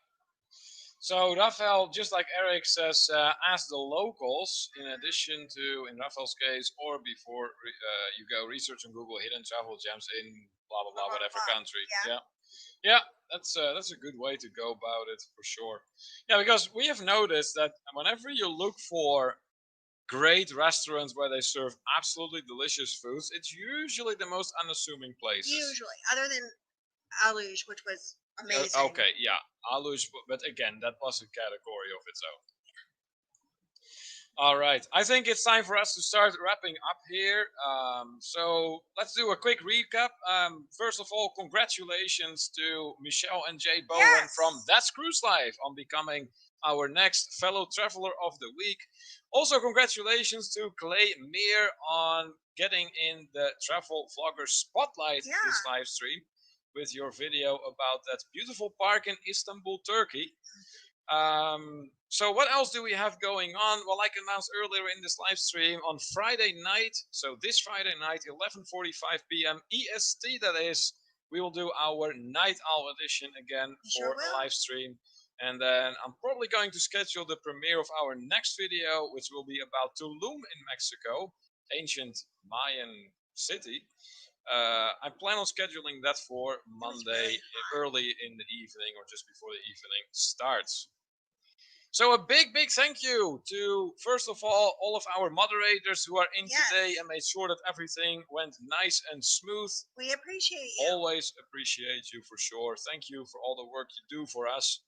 So Raphael, just like Eric says, ask the locals. In addition to, in Raphael's case, or before you go research on Google hidden travel gems in blah blah blah whatever country. Yeah, that's a good way to go about it for sure. Yeah, because we have noticed that whenever you look for great restaurants where they serve absolutely delicious foods, it's usually the most unassuming places. Usually, other than Aluge, which was amazing. Okay, yeah, Aluge, but again, that was a category of its own. All right, I think it's time for us to start wrapping up here. So let's do a quick recap. First of all, congratulations to Michelle and Jay Bowen from That's Cruise Life on becoming our next fellow traveler of the week. Also, congratulations to Clay Meer on getting in the travel vlogger spotlight this live stream with your video about that beautiful park in Istanbul, Turkey. So what else do we have going on? Well, like announced earlier in this live stream, on Friday night, so this Friday night, 11:45 p.m. EST, that is, we will do our Night Owl edition again for a live stream. And then I'm probably going to schedule the premiere of our next video, which will be about Tulum in Mexico, ancient Mayan city. I plan on scheduling that for Monday early in the evening or just before the evening starts. So a big thank you to, first of all of our moderators who are in today and made sure that everything went nice and smooth. We appreciate you. Always appreciate you for sure. Thank you for all the work you do for us.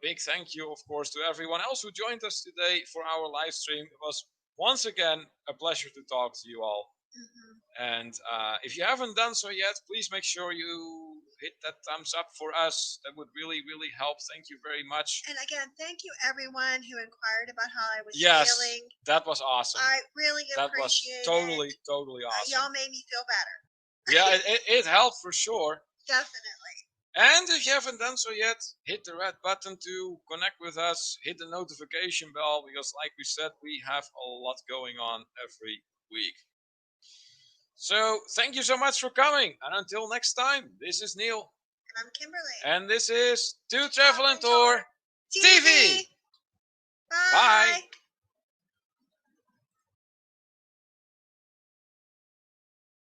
Big thank you, of course, to everyone else who joined us today for our live stream. It was once again a pleasure to talk to you all. And if you haven't done so yet, please make sure you hit that thumbs up for us. That would really help. Thank you very much. And again, thank you everyone who inquired about how I was feeling. That was awesome. I really appreciate it. That was totally awesome. Y'all made me feel better. Yeah, it helped for sure. Definitely. And if you haven't done so yet, hit the red button to connect with us. Hit the notification bell because, like we said, we have a lot going on every week. So, thank you so much for coming. And until next time, this is Neil. And I'm Kimberly. And this is To Travel and Tour TV. Bye.